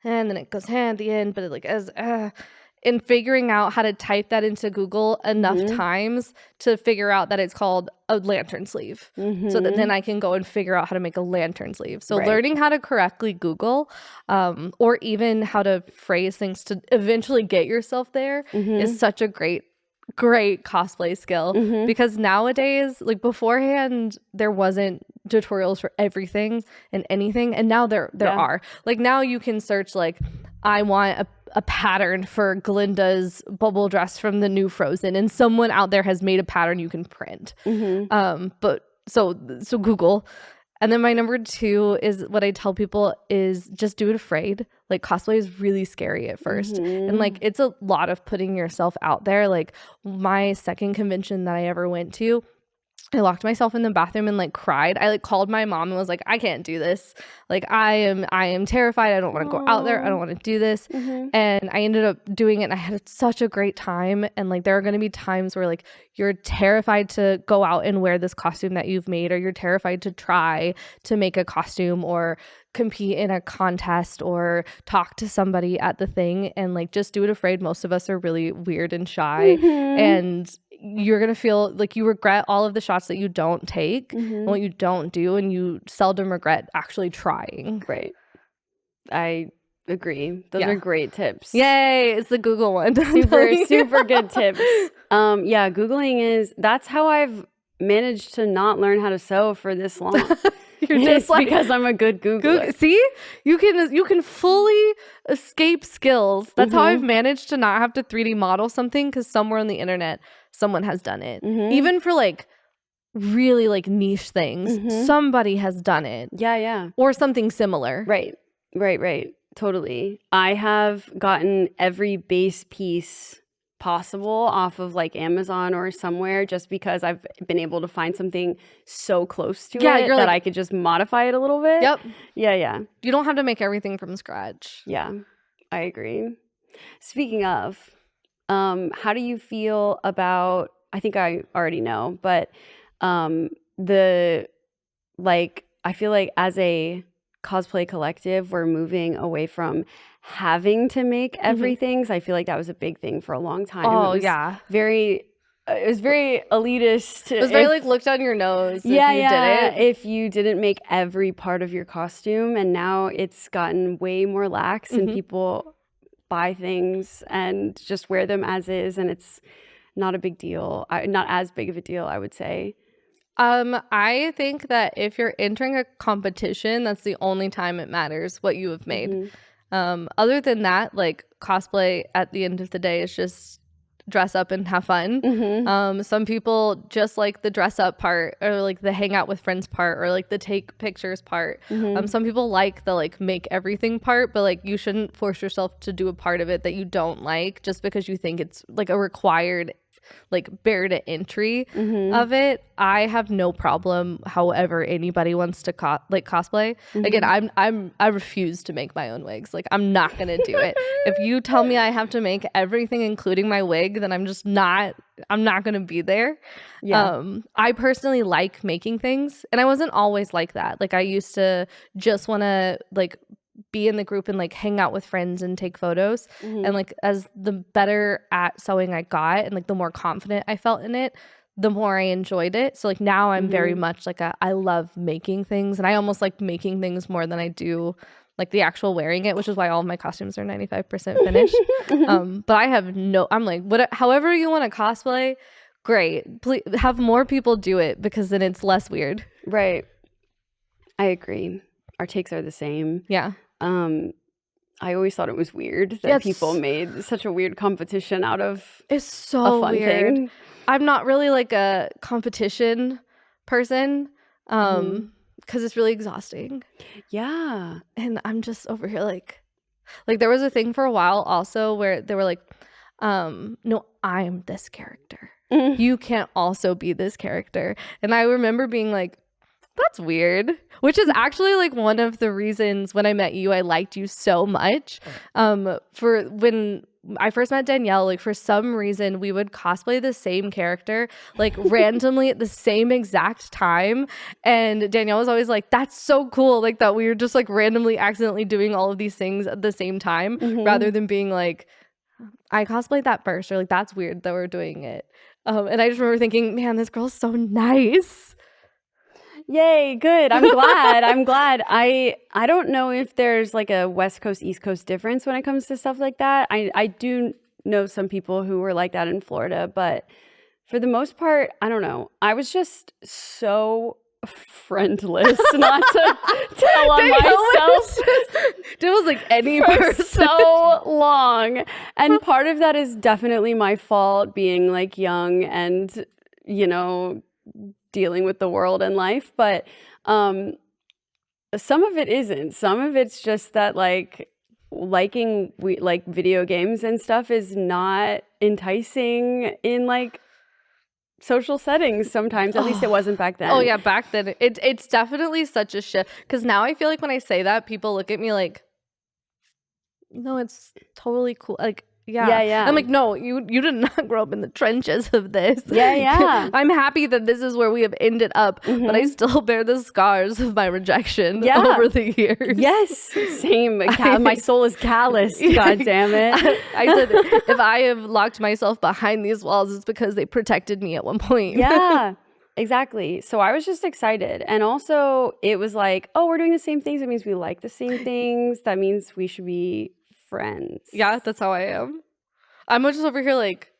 and then it goes at the end, but it like as in figuring out how to type that into Google enough times to figure out that it's called a lantern sleeve, so that then I can go and figure out how to make a lantern sleeve. So learning how to correctly Google, or even how to phrase things to eventually get yourself there is such a great cosplay skill, because nowadays, like beforehand, there wasn't tutorials for everything and anything, and now there are. Like now you can search like, I want a pattern for Glinda's bubble dress from the new Frozen, and someone out there has made a pattern you can print. But so Google. And then my number 2 is what I tell people is just do it afraid. Like cosplay is really scary at first. And like it's a lot of putting yourself out there. Like my second convention that I ever went to, I locked myself in the bathroom and like cried. I like called my mom and was like, I can't do this. Like I am terrified. I don't want to go out there. I don't want to do this. And I ended up doing it and I had such a great time. And like there are going to be times where like you're terrified to go out and wear this costume that you've made, or you're terrified to try to make a costume or compete in a contest or talk to somebody at the thing, and like just do it afraid. Most of us are really weird and shy, and you're gonna feel like you regret all of the shots that you don't take and what you don't do, and you seldom regret actually trying. Right. I agree. Those are great tips. Yay, it's the Google one. Super good tips. Yeah, Googling that's how I've managed to not learn how to sew for this long. You're just like, because I'm a good Googler. See, you can fully escape skills. That's how I've managed to not have to 3D model something, because somewhere on the internet someone has done it. Even for like really like niche things, somebody has done it. Yeah. Or something similar. Right. Totally. I have gotten every base piece possible off of like Amazon or somewhere, just because I've been able to find something so close to it that I could just modify it a little bit. Yep. Yeah. You don't have to make everything from scratch. Yeah, I agree. Speaking of, how do you feel about, I think I already know, but I feel like as a cosplay collective, we're moving away from having to make everything. So I feel like that was a big thing for a long time. Oh, it was very elitist. It was very like look down your nose if you did it. If you didn't make every part of your costume. And now it's gotten way more lax, and people buy things and just wear them as is, and it's not a big deal. Not as big of a deal, I would say. I think that if you're entering a competition, that's the only time it matters what you have made. Other than that, like cosplay at the end of the day is just dress up and have fun. Some people just like the dress up part, or like the hang out with friends part, or like the take pictures part. Some people like the like make everything part, but like you shouldn't force yourself to do a part of it that you don't like just because you think it's like a required barrier to entry Mhm. of it. I have no problem however anybody wants to cosplay. Again, I refuse to make my own wigs. Like, I'm not gonna do it. If you tell me I have to make everything including my wig, then I'm not gonna be there. Yeah. I personally like making things, and I wasn't always like that. Like, I used to just want to like be in the group and like hang out with friends and take photos. Mhm. And like, as the better at sewing I got and like the more confident I felt in it, the more I enjoyed it. So like now I'm very much like I love making things, and I almost like making things more than I do like the actual wearing it, which is why all of my costumes are 95% finished. But I have I'm like, however you want to cosplay, great. Please have more people do it, because then it's less weird. Right. I agree. Our takes are the same. Yeah. I always thought it was weird that people made such a weird competition out of it's so a fun weird. thing. I'm not really like a competition person, because it's really exhausting. Yeah. And I'm just over here like there was a thing for a while also where they were like, no, I'm this character. You can't also be this character. And I remember being like, that's weird, which is actually like one of the reasons when I met you, I liked you so much. For when I first met Danielle, like for some reason we would cosplay the same character like randomly at the same exact time. And Danielle was always like, that's so cool. Like that we were just like randomly accidentally doing all of these things at the same time, rather than being like, I cosplayed that first, or like, that's weird that we're doing it. And I just remember thinking, man, this girl's so nice. Yay, good. I'm glad. I'm glad. I don't know if there's like a West Coast, East Coast difference when it comes to stuff like that. I do know some people who were like that in Florida, but for the most part, I don't know. I was just so friendless, not to tell on myself. It was like any for person. So long. And part of that is definitely my fault, being like young and, you know, dealing with the world and life, but some of it isn't. Some of it's just that like liking video games and stuff is not enticing in like social settings sometimes. At least it wasn't back then. Oh yeah, back then it's definitely such a shift, because now I feel like when I say that, people look at me like, no, it's totally cool. Like, yeah. I'm like, no, you did not grow up in the trenches of this. Yeah. I'm happy that this is where we have ended up, but I still bear the scars of my rejection over the years. Yes, same. My soul is calloused. God damn it. I said, if I have locked myself behind these walls, it's because they protected me at one point. Yeah. Exactly. So I was just excited. And also it was like, oh, we're doing the same things. That means we like the same things. That means we should be friends. Yeah, that's how I am. I'm just over here like,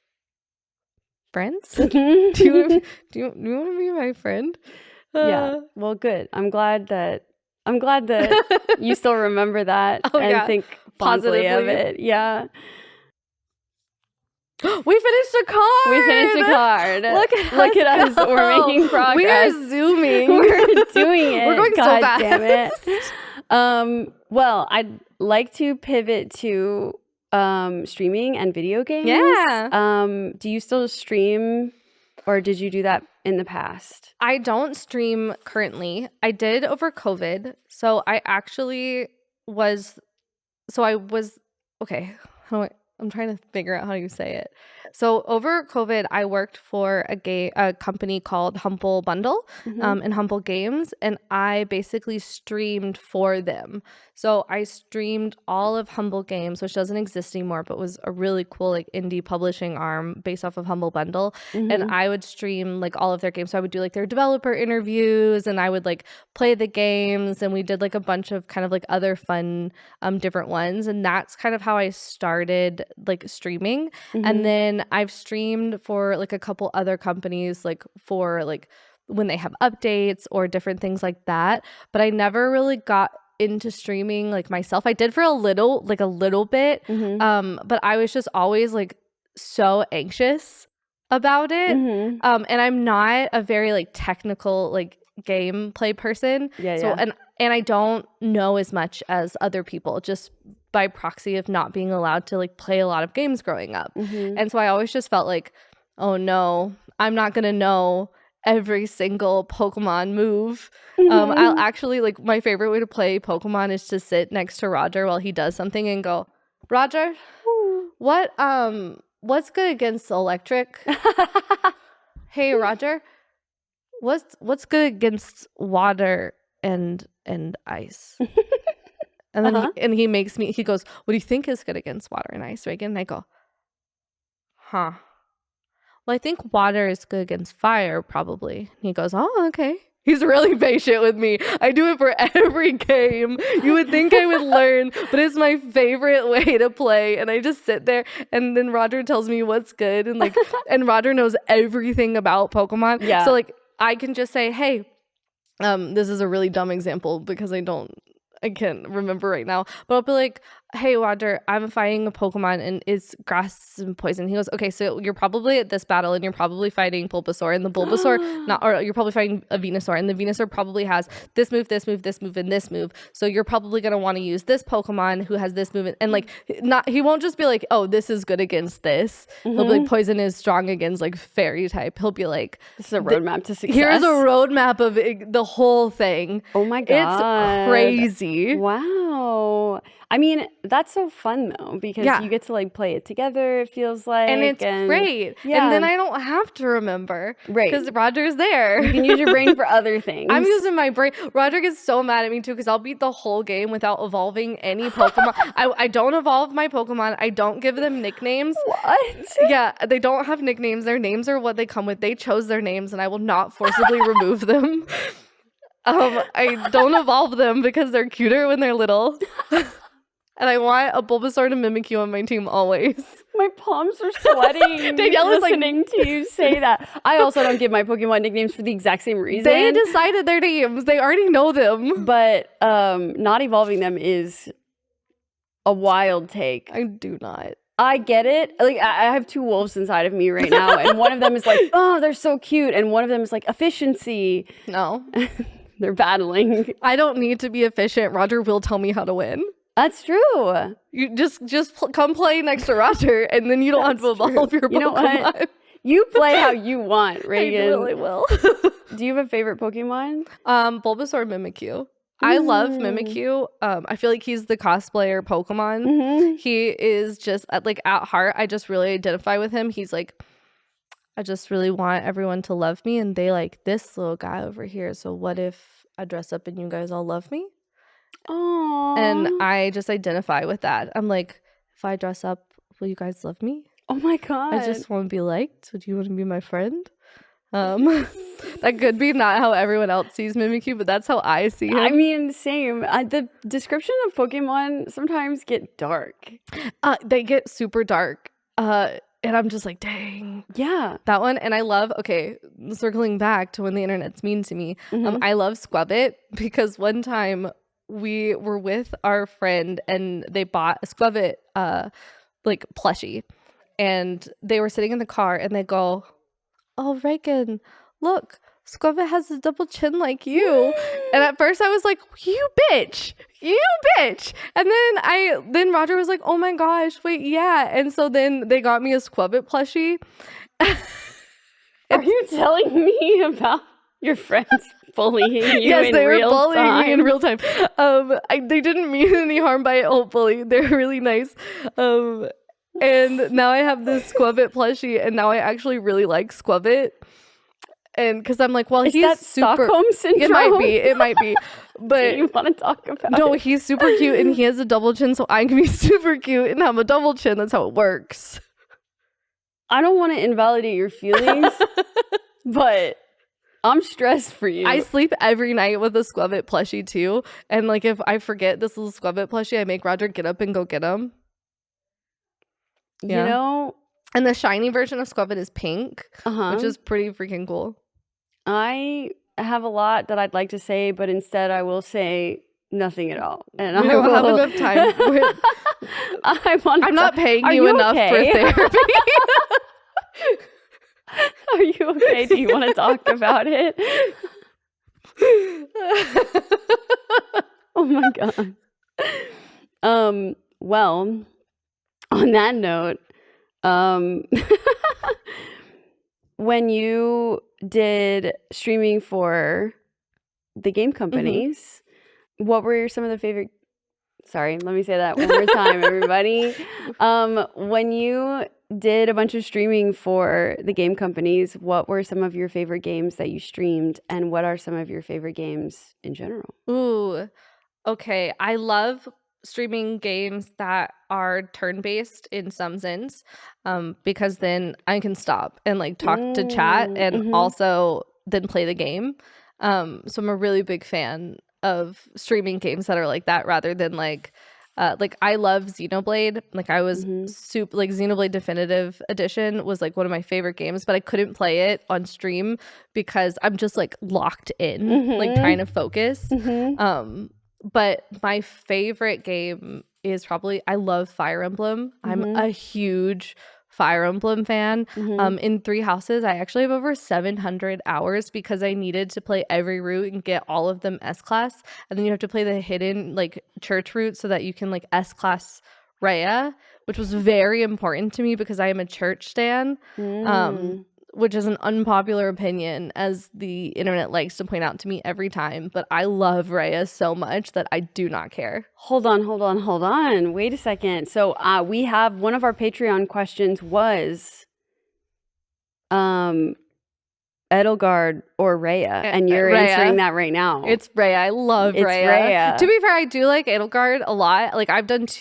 friends? do you want to be my friend? Yeah. Well, good. I'm glad that you still remember that and think fondly of it. Yeah. We finished a card. Look at us. We're making progress. We are zooming. We're doing it. We're going God so fast. Damn it. Well, I'd like to pivot to streaming and video games. Yeah. Do you still stream, or did you do that in the past? I don't stream currently. I did over COVID. So I actually was okay. I'm trying to figure out how you say it. So over COVID, I worked for a company called Humble Bundle and Humble Games, and I basically streamed for them. So I streamed all of Humble Games, which doesn't exist anymore, but was a really cool like indie publishing arm based off of Humble Bundle. And I would stream like all of their games. So I would do like their developer interviews, and I would like play the games, and we did like a bunch of kind of like other fun different ones. And that's kind of how I started like streaming. And then I've streamed for like a couple other companies, like for like when they have updates or different things like that. But I never really got into streaming like myself. I did for a little bit, but I was just always like so anxious about it. And I'm not a very like technical like gameplay person. And I don't know as much as other people, just by proxy of not being allowed to like play a lot of games growing up. And so I always just felt like oh no, I'm not gonna know every single Pokemon move. I'll actually, like, my favorite way to play Pokemon is to sit next to Roger while he does something and go, Roger, what's good against electric? Hey Roger, what's good against water and ice? And then he goes, what do you think is good against water and ice, Reagan? And I go, huh. Well, I think water is good against fire, probably. And he goes, oh, okay. He's really patient with me. I do it for every game. You would think I would learn, but it's my favorite way to play. And I just sit there, and then Roger tells me what's good, and like, and Roger knows everything about Pokemon. Yeah. So like, I can just say, hey, this is a really dumb example because I can't remember right now, but I'll be like, hey Roger, I'm fighting a Pokemon and it's grass and poison. He goes, okay, so you're probably at this battle and you're probably fighting Bulbasaur, and the Bulbasaur or you're probably fighting a Venusaur, and the Venusaur probably has this move, this move, this move, and this move, so you're probably going to want to use this Pokemon who has this move, and like, he won't just be like, oh, this is good against this. He'll be like, poison is strong against like fairy type. He'll be like, this is a roadmap to success. Here's a roadmap of the whole thing. Oh my god, it's crazy. Wow. I mean, that's so fun though, because you get to like play it together, it feels like, and it's great. And then I don't have to remember, right? Because Roger's there. You can use your brain for other things. I'm using my brain. Roger gets so mad at me too, because I'll beat the whole game without evolving any Pokemon. I don't evolve my Pokemon. I don't give them nicknames. What? Yeah, they don't have nicknames. Their names are what they come with. They chose their names, and I will not forcibly remove them. I don't evolve them because they're cuter when they're little. And I want a Bulbasaur to mimic you on my team always. My palms are sweating. Danielle is listening to you say that. I also don't give my Pokemon nicknames for the exact same reason. They decided their names. They already know them. But not evolving them is a wild take. I do not. I get it. Like, I have two wolves inside of me right now, and one of them is like, oh, they're so cute, and one of them is like, efficiency. No. They're battling. I don't need to be efficient. Roger will tell me how to win. That's true. You just come play next to Roger, and then you don't have to evolve your Pokemon. You know what? You play how you want, Reagan. I really will. Do you have a favorite Pokemon? Bulbasaur, Mimikyu. I love Mimikyu. I feel like he's the cosplayer Pokemon. He is just like, at heart, I just really identify with him. He's like, I just really want everyone to love me, and they like this little guy over here. So what if I dress up and you guys all love me? Aww. And I just identify with that. I'm like, if I dress up, will you guys love me? Oh my god. I just want to be liked. So do you want to be my friend? That could be not how everyone else sees Mimikyu, but that's how I see him. I mean, same. The description of Pokemon sometimes get dark. They get super dark. And I'm just like, dang. Yeah. That one. And I love, okay, circling back to when the internet's mean to me. I love Squabbit because one time we were with our friend and they bought a Squabbit like plushie. And they were sitting in the car and they go, oh, Reagan, look, Squabbit has a double chin like you. And at first I was like, you bitch. And then Roger was like, oh my gosh, wait, yeah. And so then they got me a Squabbit plushie. Are you telling me about your friends bullying you yes, they were bullying time? me in real time. They didn't mean any harm by it, hopefully. They're really nice. And now I have this Squabbit plushie, and now I actually really like Squabbit. And because I'm like, well, Is he's that super. Stockholm syndrome? It might be. But do you want to talk about no, it? he's super cute, and he has a double chin, so I can be super cute and have a double chin. That's how it works. I don't want to invalidate your feelings, but I'm stressed for you. I sleep every night with a Squabbit plushie too, and like if I forget this little Squabbit plushie, I make Roger get up and go get him. Yeah. You know, and the shiny version of Squabbit is pink, which is pretty freaking cool. I have a lot that I'd like to say, but instead I will say nothing at all. And we don't have enough time. I'm not paying you enough for therapy. Are you okay? Do you want to talk about it? Oh my god. Well, on that note, when you did streaming for the game companies, what were some of the favorite? Sorry, let me say that one more time, everybody. When you did a bunch of streaming for the game companies, what were some of your favorite games that you streamed, and what are some of your favorite games in general? Ooh, okay. I love streaming games that are turn-based in some sense, because then I can stop and like talk to chat and also then play the game. So I'm a really big fan of streaming games that are like that rather than like I love Xenoblade. Like I was super like Xenoblade Definitive Edition was like one of my favorite games, but I couldn't play it on stream because I'm just like locked in, like trying to focus. But my favorite game is probably I love Fire Emblem. I'm a huge Fire Emblem fan. In Three Houses, I actually have over 700 hours because I needed to play every route and get all of them S class, and then you have to play the hidden like church route so that you can like S class Rhea, which was very important to me because I am a church stan. Which is an unpopular opinion, as the internet likes to point out to me every time. But I love Rhea so much that I do not care. Hold on. Wait a second. So we have one of our Patreon questions was Edelgard or Rhea, and you're Rhea. answering that right now. It's Rhea. I love Rhea. To be fair, I do like Edelgard a lot. Like I did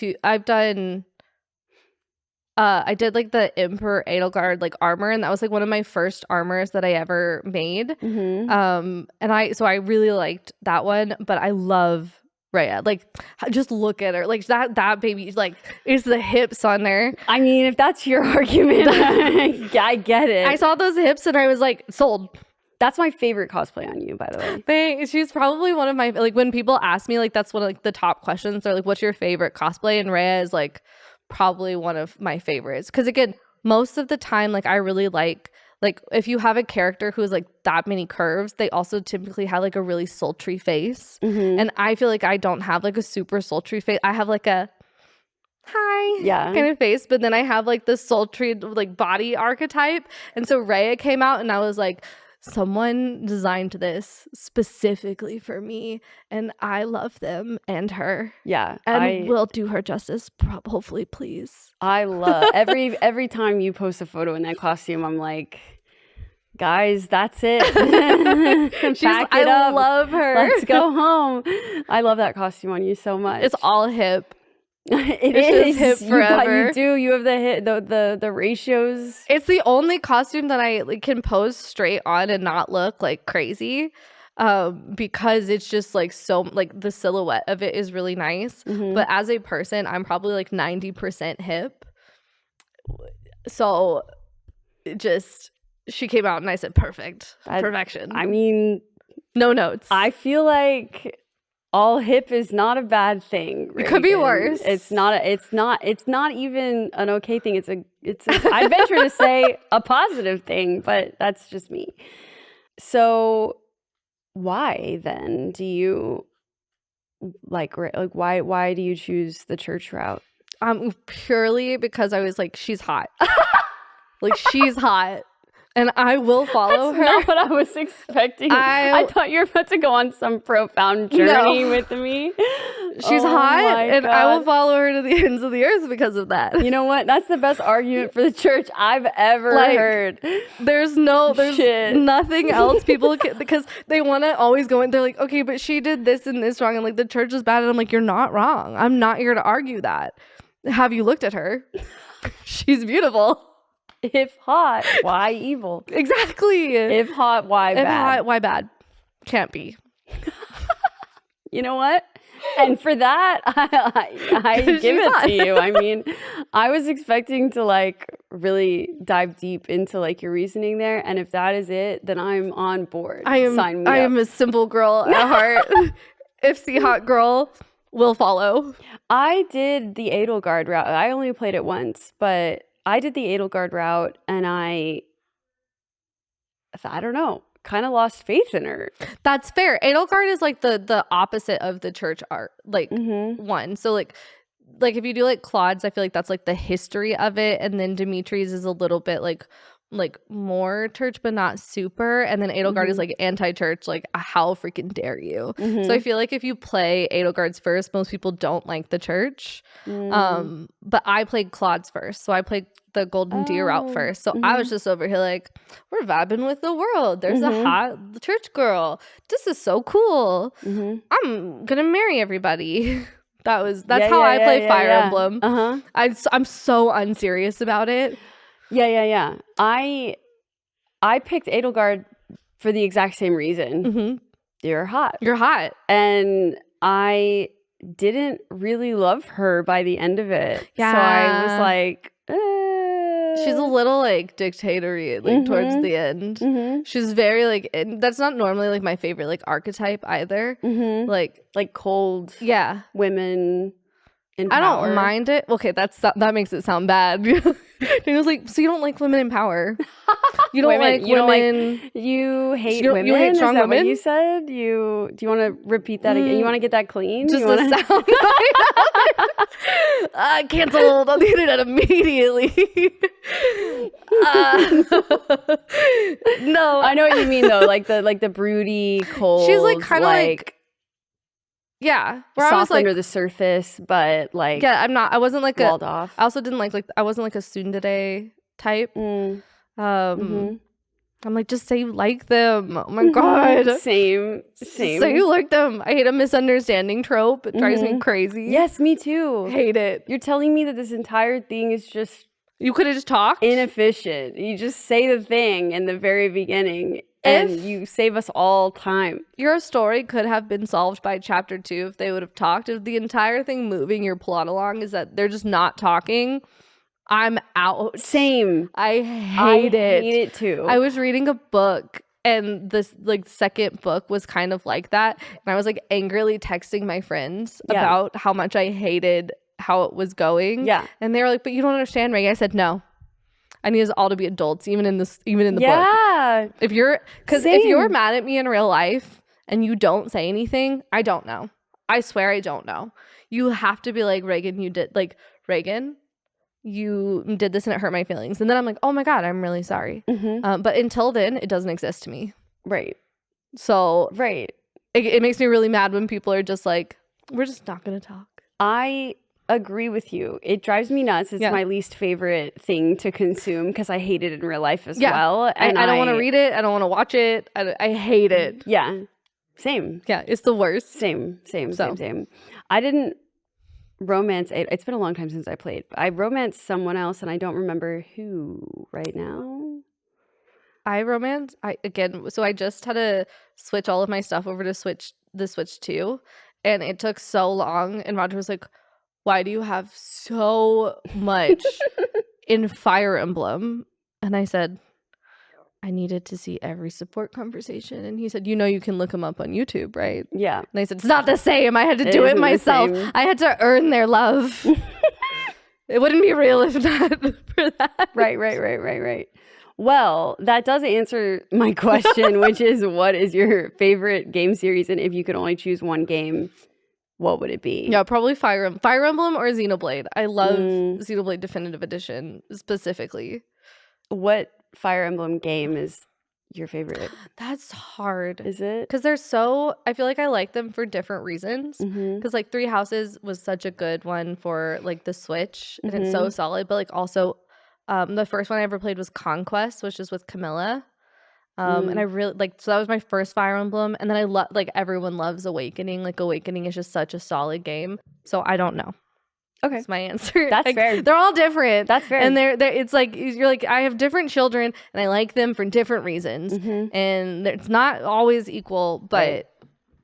like the Emperor Edelgard like armor, and that was like one of my first armors that I ever made. And I really liked that one, but I love Rhea. Like just look at her. Like that baby like is the hips on there. I mean, if that's your argument, I get it. I saw those hips and I was like sold. That's my favorite cosplay on you, by the way. She's probably one of my like when people ask me like that's one of like the top questions. They're like, what's your favorite cosplay? And Rhea is like probably one of my favorites, because again, most of the time like I really like if you have a character who's like that many curves, they also typically have like a really sultry face, and I feel like I don't have like a super sultry face. I have like a hi kind of face, but then I have like the sultry like body archetype, and so Rhea came out and I was like, someone designed this specifically for me, and I love them and her. Yeah, and we'll do her justice, hopefully, please. I love every time you post a photo in that costume, I'm like, guys, that's it. Pack it up. I love her. Let's go home. I love that costume on you so much. It's all hip. It is hip forever. You do. You have the hip, the ratios. It's the only costume that I like can pose straight on and not look like crazy, because it's just like so like the silhouette of it is really nice. But as a person, I'm probably like 90% hip. So she came out and I said perfect. Perfection. I mean, no notes. I feel like all hip is not a bad thing. Reagan. It could be worse. It's not even an okay thing. It's a I venture to say a positive thing, but that's just me. So why then do you like why do you choose the church route? Purely because I was like, she's hot. Like she's hot. And I will follow her. That's not what I was expecting. I thought you were about to go on some profound journey with me. She's hot, and I will follow her to the ends of the earth because of that. You know what? That's the best argument for the church I've ever heard. There's nothing else people can, because they want to always go in. They're like, okay, but she did this and this wrong, and like the church is bad. And I'm like, you're not wrong. I'm not here to argue that. Have you looked at her? She's beautiful. If hot, why evil? Exactly. If hot, why bad? If hot, why bad? Can't be. You know what? And for that, I give it to you. I mean, I was expecting to like really dive deep into like your reasoning there, and if that is it, then I'm on board. Sign me up. I am a simple girl at heart. If see hot girl will follow. I did the Edelgard route. I only played it once, but I did the Edelgard route, and I don't know, kind of lost faith in her. That's fair. Edelgard is like the opposite of the church art, like one. So like if you do like Claude's, I feel like that's like the history of it, and then Dimitri's is a little bit like like more church but not super, and then Edelgard is like anti-church, like how freaking dare you. So I feel like if you play Edelgard's first, most people don't like the church. But I played Claude's first, so I played the Golden Deer route first. So I was just over here like, we're vibing with the world. There's a hot church girl. This is so cool. I'm gonna marry everybody. That's how I play Fire Emblem. I'm so unserious about it. Yeah. I picked Edelgard for the exact same reason. You're hot. You're hot. And I didn't really love her by the end of it. Yeah. So I was like, she's a little like dictatory like towards the end. She's very like, and that's not normally like my favorite like archetype either. Like cold women in I power. don't mind it. Okay, that makes it sound bad. Daniel's like, so you don't like women in power? You don't like women? You hate women? You hate strong Is that women? what you said? Do you want to repeat that again? You want to get that clean? Just the sound. Canceled on the internet immediately. No, I know what you mean though. Like the broody, cold. She's like kind of like yeah, where soft I was like under the surface, but like I wasn't like walled off. I also didn't like I wasn't like a tsundere type. I'm like, just say you like them. Oh my god. Same. Say you like them. I hate a misunderstanding trope. It drives me crazy. Yes, me too. Hate it. You're telling me that this entire thing is just you could have just talked? Inefficient. You just say the thing in the very beginning and you save us all time. Your story could have been solved by chapter 2 if they would have talked. If the entire thing moving your plot along is that they're just not talking, I'm out. Same. I hate it. I hate it too. I was reading a book and this like second book was kind of like that. And I was like angrily texting my friends about how much I hated how it was going. Yeah. And they were like, but you don't understand, Reagan. I said, no. I need us all to be adults, even in the book. Yeah. If you're mad at me in real life and you don't say anything, I don't know. I swear I don't know. You have to be like, Reagan, you did this and it hurt my feelings. And then I'm like, oh my God, I'm really sorry. But until then, it doesn't exist to me. Right. So it makes me really mad when people are just like, we're just not going to talk. I agree with you. It drives me nuts. It's my least favorite thing to consume because I hate it in real life as well. And I don't want to read it. I don't want to watch it. I hate it. Yeah. Same. Yeah. It's the worst. Same. I didn't romance it. It's been a long time since I played. I romanced someone else and I don't remember who right now. I just had to switch all of my stuff over to the Switch 2. And it took so long. And Roger was like, why do you have so much in Fire Emblem? And I said, I needed to see every support conversation. And he said, you can look them up on YouTube, right? Yeah. And I said, it's not the same. I had to do it myself. I had to earn their love. It wouldn't be real if not for that. Right. Well, that does answer my question, which is what is your favorite game series? And if you could only choose one game, what would it be? Yeah, probably Fire Emblem or Xenoblade. I love Xenoblade Definitive Edition specifically. What Fire Emblem game is your favorite? That's hard. Is it? Because I feel like I like them for different reasons. Because like Three Houses was such a good one for like the Switch and it's so solid. But like also the first one I ever played was Conquest, which is with Camilla. And I really so that was my first Fire Emblem. And then I love everyone loves Awakening. Like Awakening is just such a solid game. So I don't know. Okay. That's my answer. That's fair. They're all different. That's fair. And it's like, you're like, I have different children and I like them for different reasons. And it's not always equal, but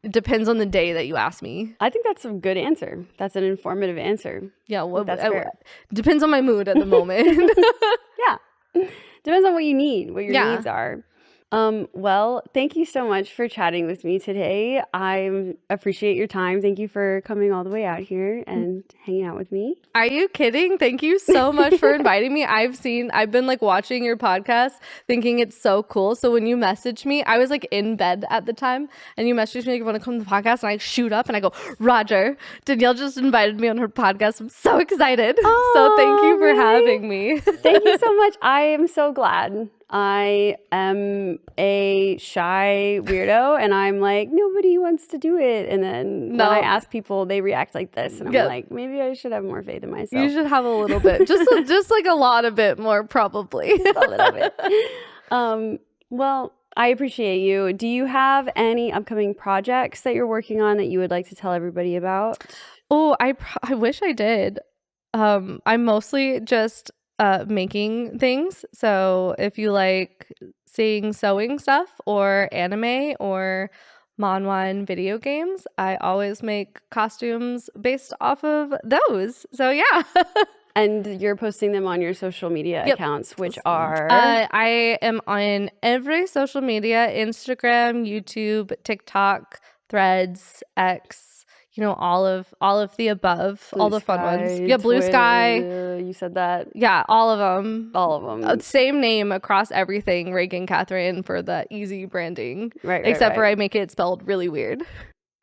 it depends on the day that you ask me. I think that's a good answer. That's an informative answer. Yeah. Well, that's fair. Depends on my mood at the moment. Yeah. Depends on what you need, what your needs are. Well, thank you so much for chatting with me today. I appreciate your time. Thank you for coming all the way out here and hanging out with me. Are you kidding? Thank you so much for inviting me. I've been like watching your podcast thinking it's so cool. So when you messaged me, I was like in bed at the time and you messaged me like, you want to come to the podcast? And I shoot up and I go, Roger, Danielle just invited me on her podcast. I'm so excited. Oh, so thank you for really? having me. Thank you so much. I am so glad. I am a shy weirdo and I'm like, nobody wants to do it. And then when I ask people, they react like this. And I'm like, maybe I should have more faith in myself. You should have a little bit, just like a lot of it more probably. Just a little bit. Well, I appreciate you. Do you have any upcoming projects that you're working on that you would like to tell everybody about? Oh, I wish I did. I'm mostly just making things. So if you like seeing sewing stuff or anime or manhwa and video games, I always make costumes based off of those. So yeah. And you're posting them on your social media accounts, which are? I am on every social media: Instagram, YouTube, TikTok, Threads, X. You know, all of the above, Blue all the fun Sky, ones. Yeah, Blue Twitter, Sky. You said that. Yeah, all of them. All of them. Same name across everything. Reagan Kathryn for the easy branding. Right. Except for I make it spelled really weird.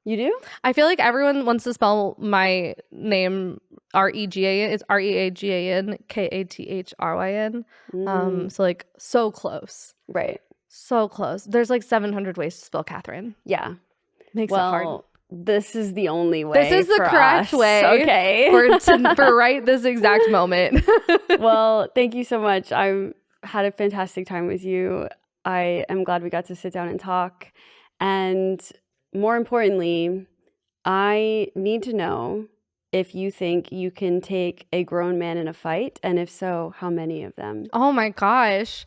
You do? I feel like everyone wants to spell my name Regan. It's Reagan Kathryn. So like so close. Right. So close. There's like 700 ways to spell Catherine. Yeah. Makes it hard. This is the only way. This is the correct way. Okay. for right this exact moment. Well, thank you so much. I had a fantastic time with you. I am glad we got to sit down and talk. And more importantly, I need to know if you think you can take a grown man in a fight, and if so, how many of them? Oh my gosh.